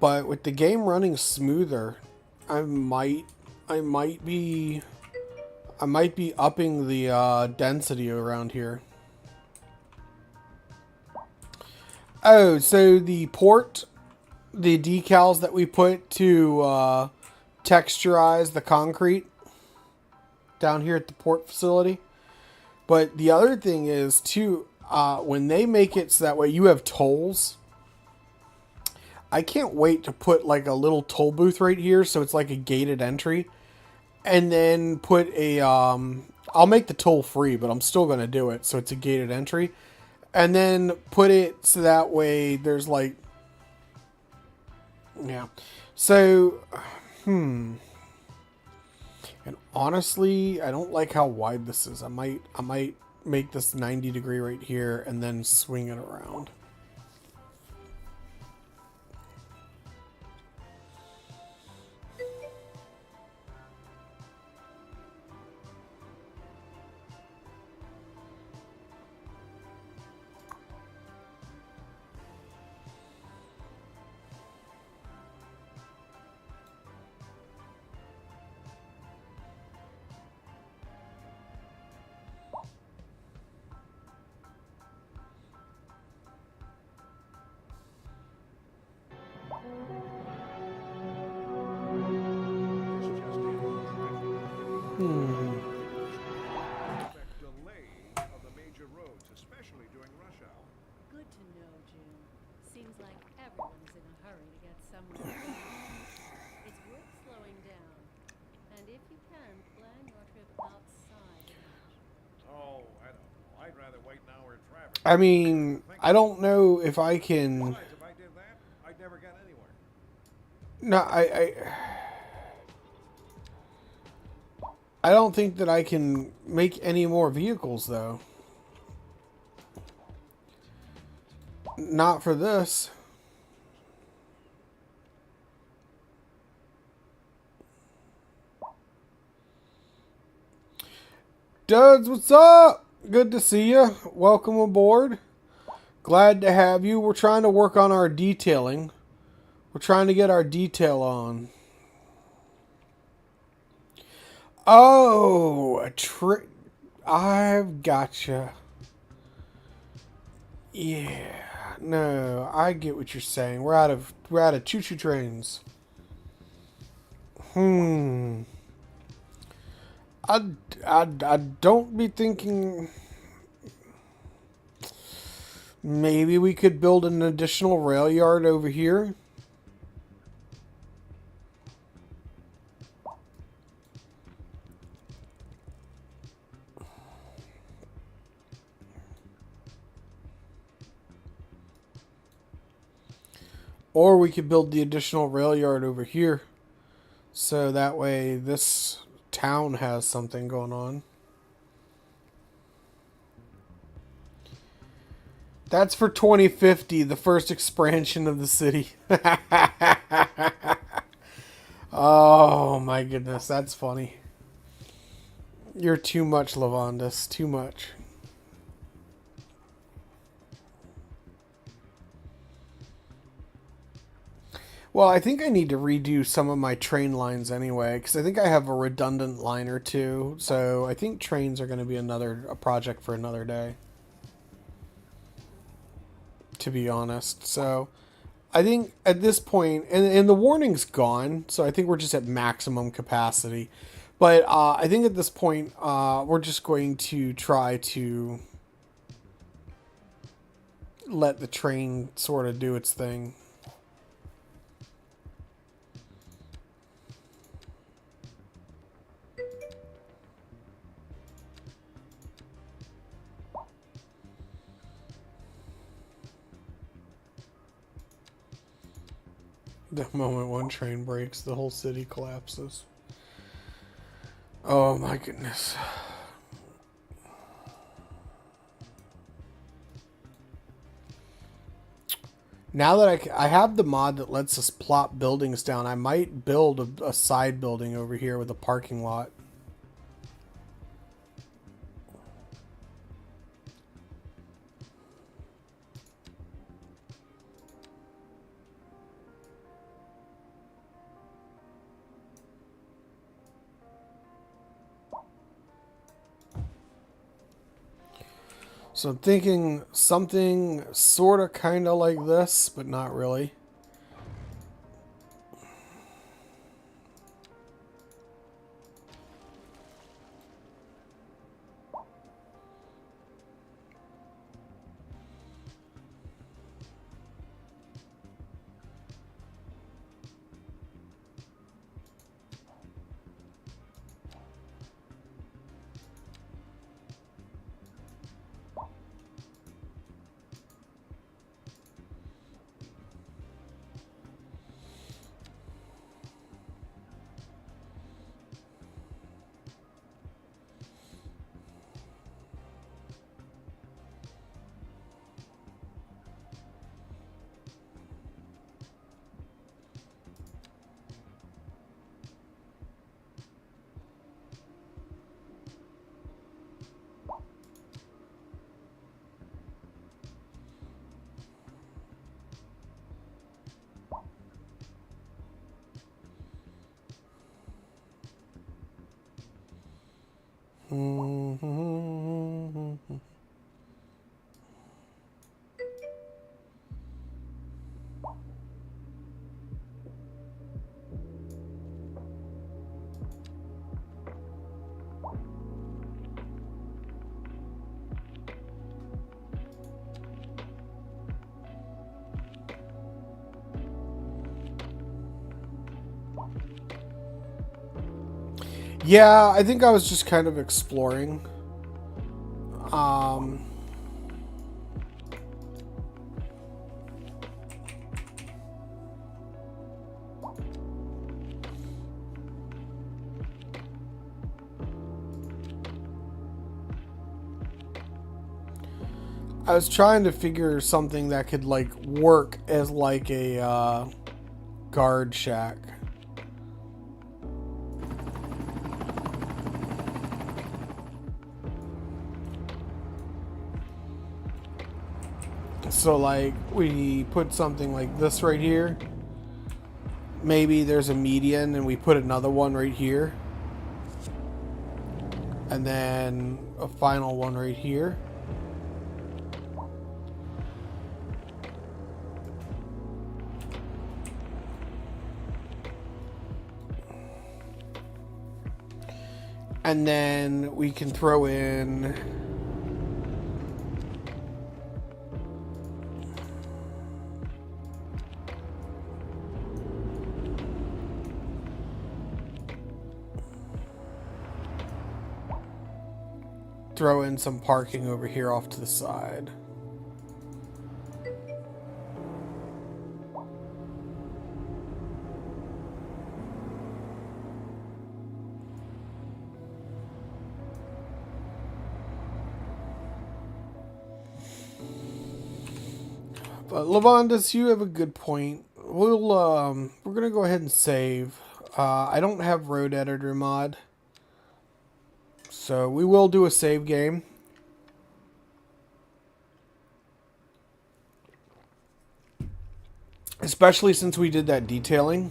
But with the game running smoother, I might be upping the density around here. Oh, so the decals that we put to texturize the concrete down here at the port facility. But the other thing is, too, when they make it so that way you have tolls, I can't wait to put like a little toll booth right here so it's like a gated entry. And then put a, I'll make the toll free, but I'm still going to do it so it's a gated entry. And then put it so that way there's like, yeah. So, And honestly, I don't like how wide this is. I might make this 90 degree right here and then swing it around. Delay of the major roads, especially during rush hour. Good to know, June. Seems like everyone's in a hurry to get somewhere. It's worth slowing down. And if you can, plan your trip outside. Oh, I don't know. I'd rather wait an hour in traffic. I mean, I don't know if I can. Besides, if I did that, I'd never get anywhere. No, I don't think that I can make any more vehicles, though. Not for this. Duds, what's up? Good to see you. Welcome aboard. Glad to have you. We're trying to work on our detailing. We're trying to get our detail on. Oh, a trick. I've gotcha. Yeah. No, I get what you're saying. We're out of choo-choo trains. I don't be thinking maybe we could build an additional rail yard over here. Or we could build the additional rail yard over here. So that way this town has something going on. That's for 2050, the first expansion of the city. Oh my goodness, that's funny. You're too much, Lavandus. Too much. Well, I think I need to redo some of my train lines anyway, because I think I have a redundant line or two. So I think trains are going to be a project for another day, to be honest. So I think at this point, and the warning's gone, so I think we're just at maximum capacity. But I think at this point, we're just going to try to let the train sort of do its thing. The moment one train breaks, the whole city collapses. Oh my goodness. Now that I have the mod that lets us plop buildings down, I might build a side building over here with a parking lot. So I'm thinking something sort of kind of like this, but not really. Yeah, I think I was just kind of exploring. I was trying to figure something that could like work as like a guard shack. So like we put something like this right here. Maybe there's a median and we put another one right here. And then a final one right here. And then we can throw in some parking over here off to the side. But Lavandus, you have a good point. We're gonna go ahead and save. I don't have road editor mod, so we will do a save game. Especially since we did that detailing.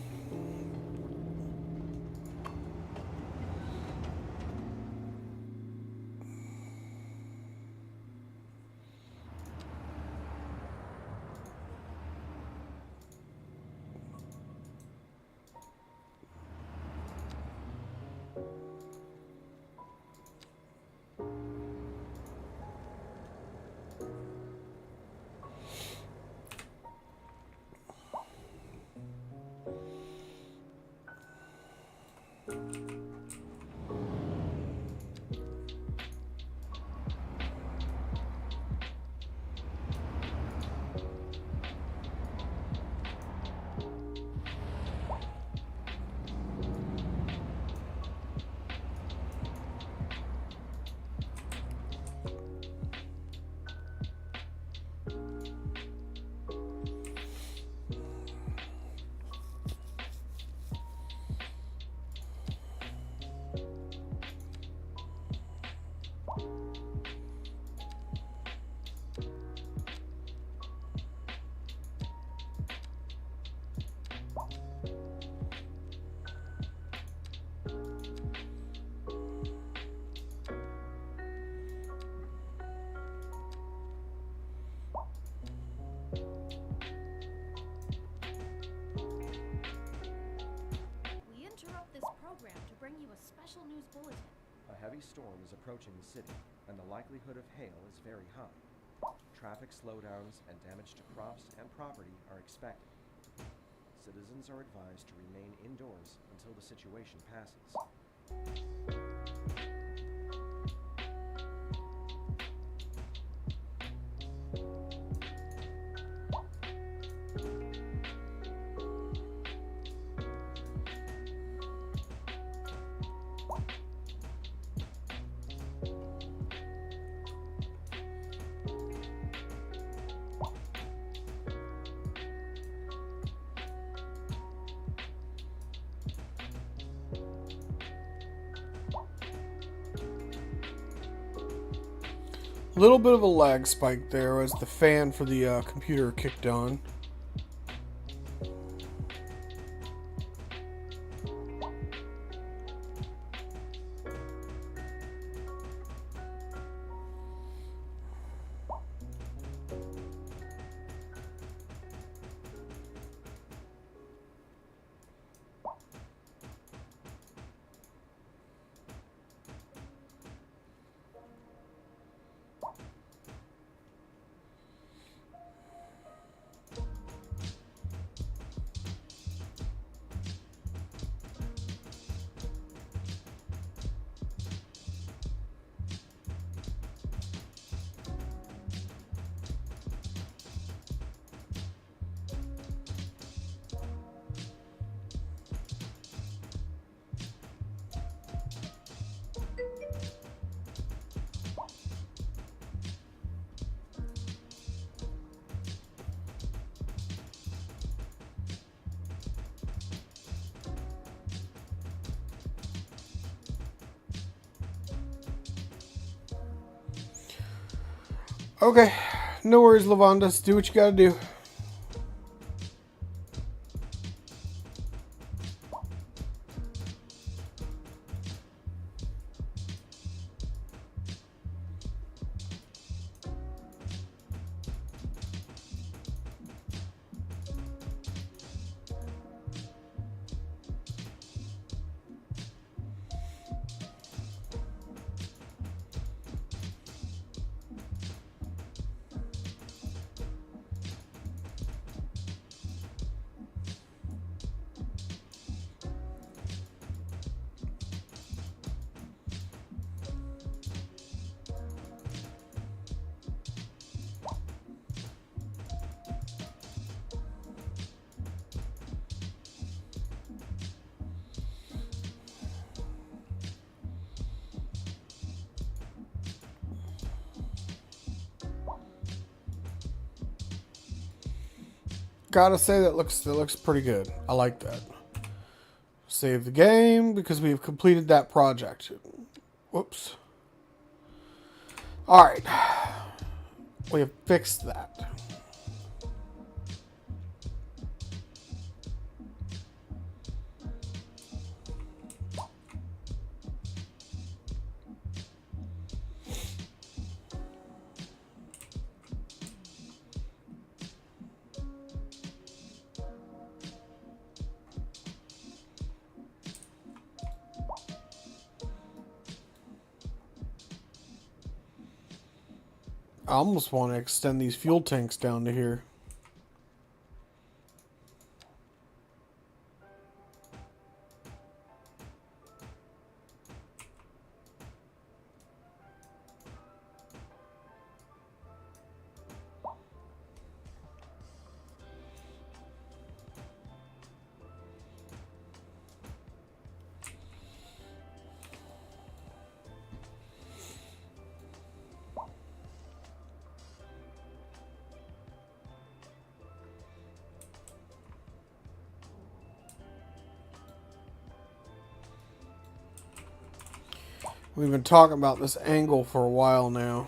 We interrupt this program to bring you a special news bulletin. A heavy storm is approaching the city, and the likelihood of hail is very high. Traffic slowdowns and damage to crops and property are expected. Citizens are advised to remain indoors until the situation passes. A little bit of a lag spike there as the fan for the computer kicked on. Okay, no worries, Lavandus. Do what you gotta do. Gotta say that looks pretty good. I like that. Save the game because we've completed that project. Whoops. All right. We have fixed that. I almost want to extend these fuel tanks down to here. We've been talking about this angle for a while now.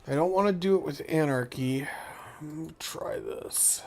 I don't want to do it with anarchy. Try this.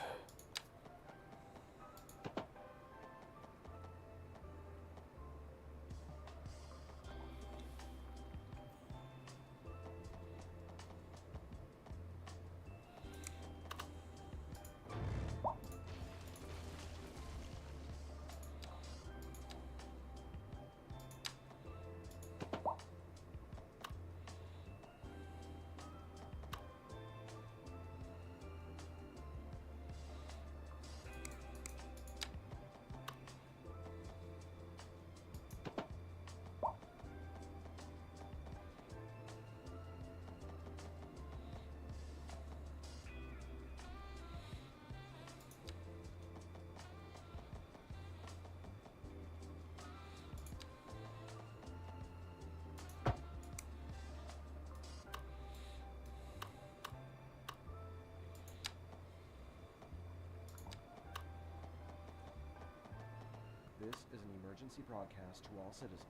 This is an emergency broadcast to all citizens.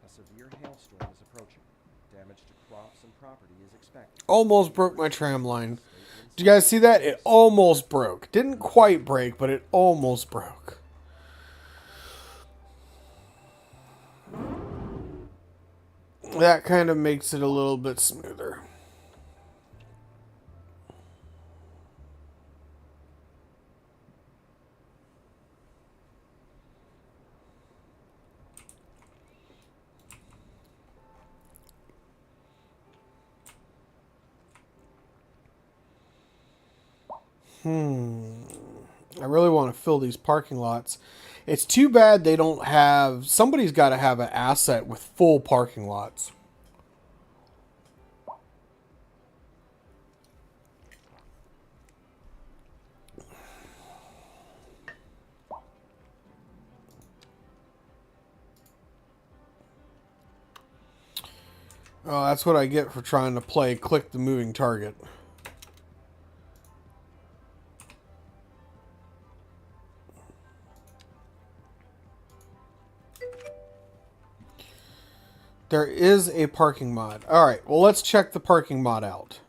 A severe hailstorm is approaching. Damage to crops and property is expected. Almost broke my tram line. Did you guys see that? It almost broke. Didn't quite break, but it almost broke. That kind of makes it a little bit smoother. I really want to fill these parking lots. It's too bad they don't have... Somebody's got to have an asset with full parking lots. Oh, that's what I get for trying to play click the moving target. There is a parking mod. Alright, well, let's check the parking mod out.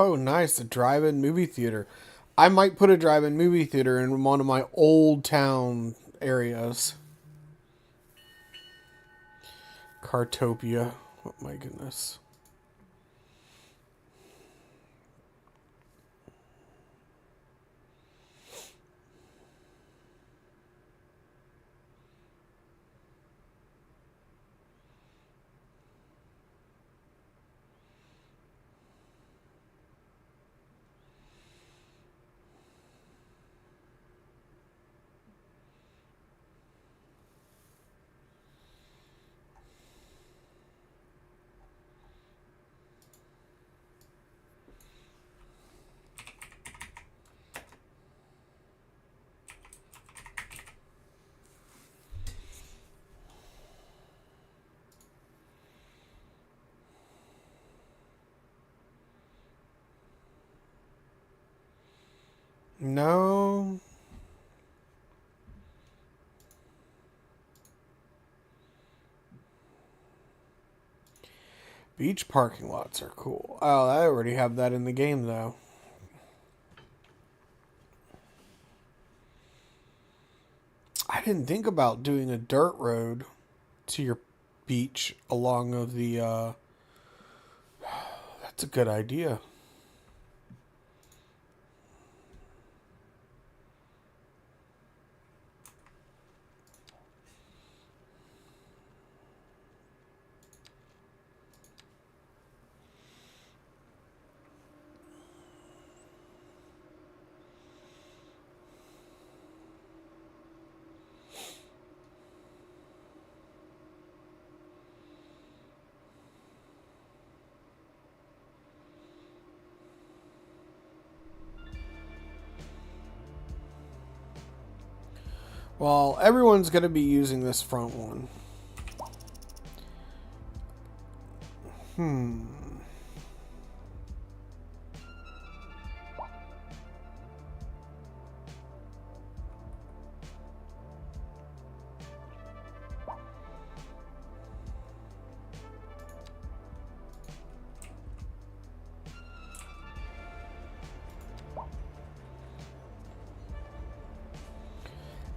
Oh, nice. A drive-in movie theater. I might put a drive-in movie theater in one of my old town areas. Cartopia. Oh my goodness. No. Beach parking lots are cool. Oh, I already have that in the game, though. I didn't think about doing a dirt road to your beach along of the, That's a good idea. Well, everyone's going to be using this front one.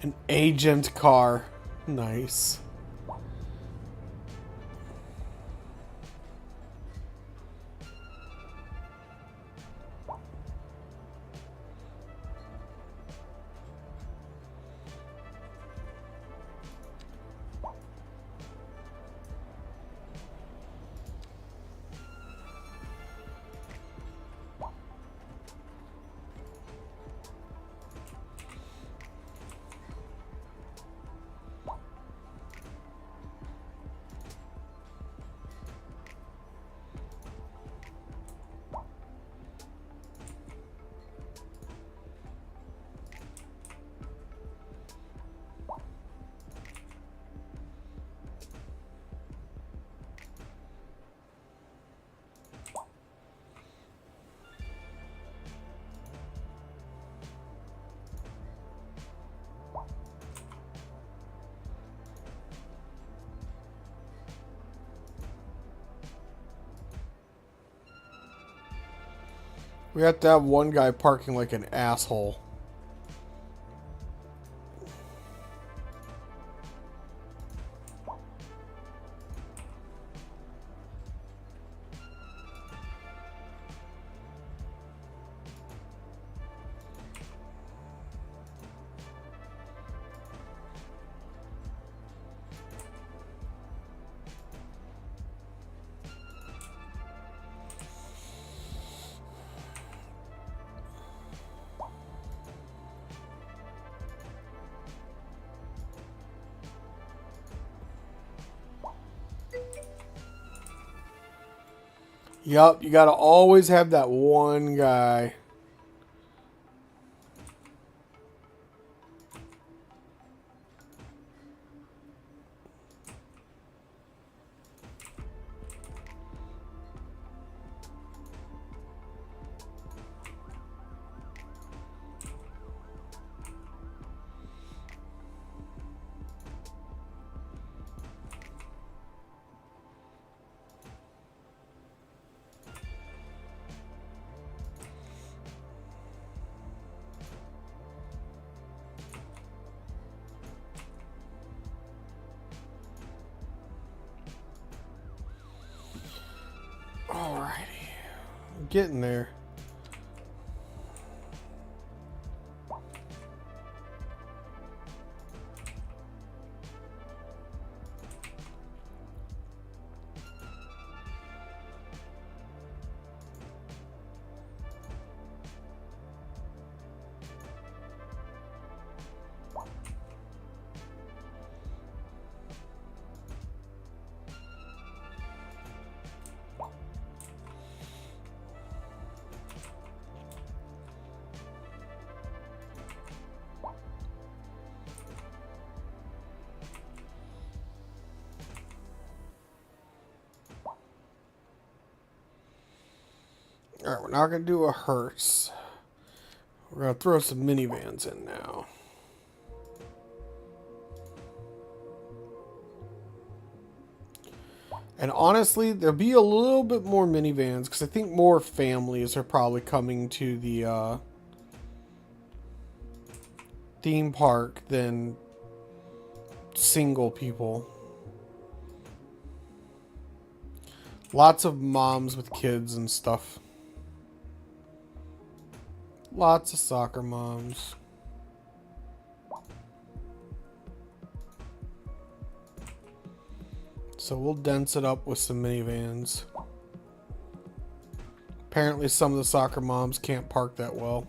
An agent car. Nice. We have to have one guy parking like an asshole. Yup, you gotta always have that one guy. Alrighty. Getting there. Alright, we're not going to do a hearse. We're going to throw some minivans in now. And honestly, there'll be a little bit more minivans because I think more families are probably coming to the theme park than single people. Lots of moms with kids and stuff. Lots of soccer moms. So we'll dense it up with some minivans. Apparently some of the soccer moms can't park that well.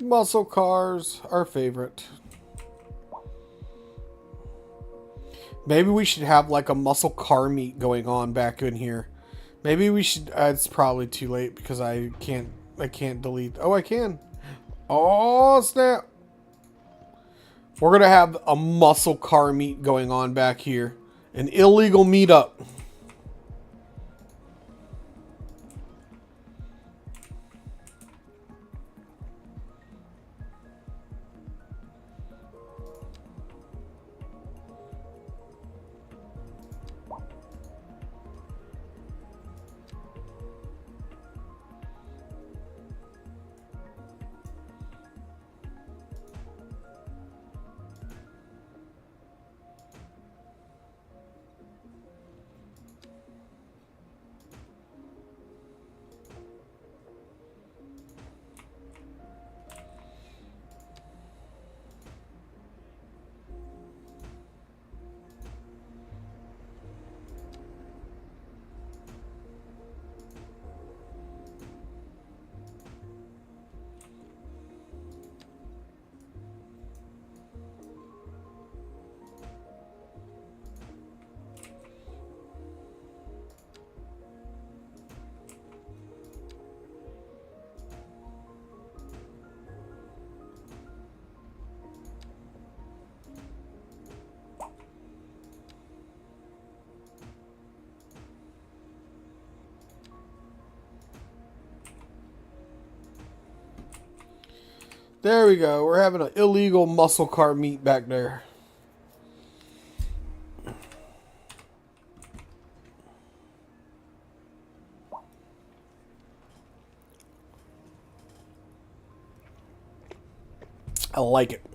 Muscle cars, our favorite. Maybe we should have like a muscle car meet going on back in here. Maybe we should. It's probably too late because I can't delete. Oh, I can. Oh snap! We're gonna have a muscle car meet going on back here. An illegal meetup. There we go. We're having an illegal muscle car meet back there. I like it.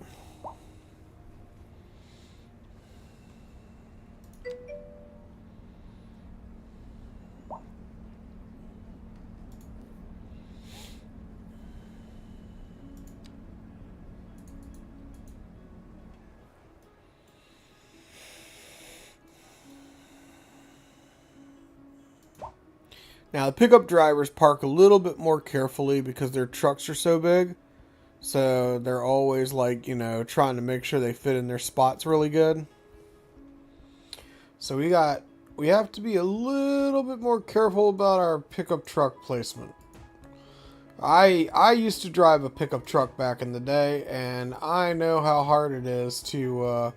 Now, the pickup drivers park a little bit more carefully because their trucks are so big. So they're always like, trying to make sure they fit in their spots really good. So we have to be a little bit more careful about our pickup truck placement. I used to drive a pickup truck back in the day, and I know how hard it is to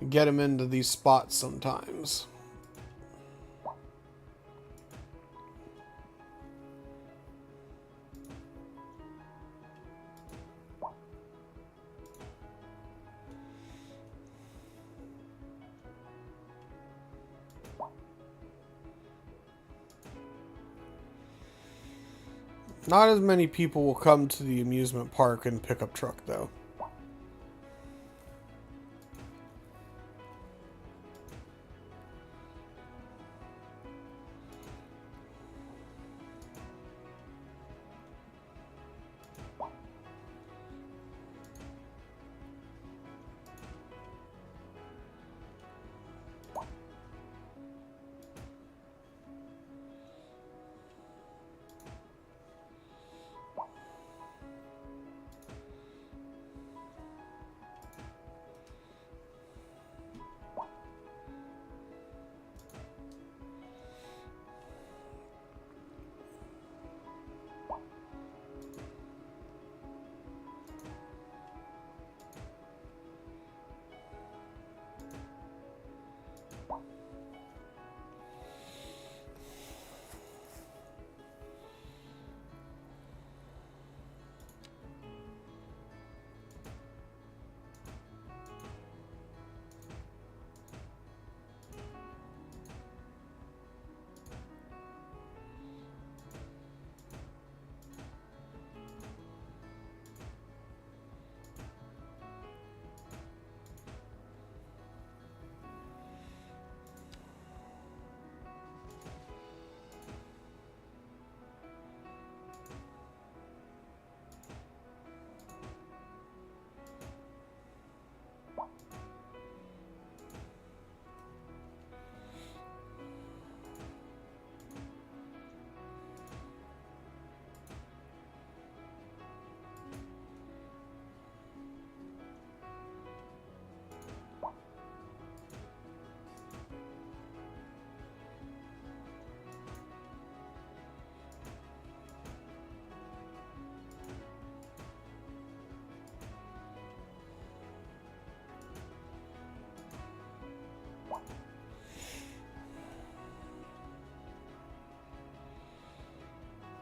get them into these spots sometimes. Not as many people will come to the amusement park in pickup truck, though.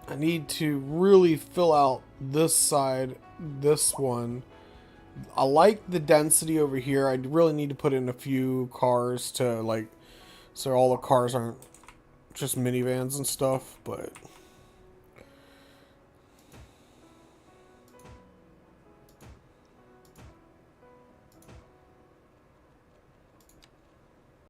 I need to really fill out this side, this one. I like the density over here. I really need to put in a few cars to, so all the cars aren't just minivans and stuff, but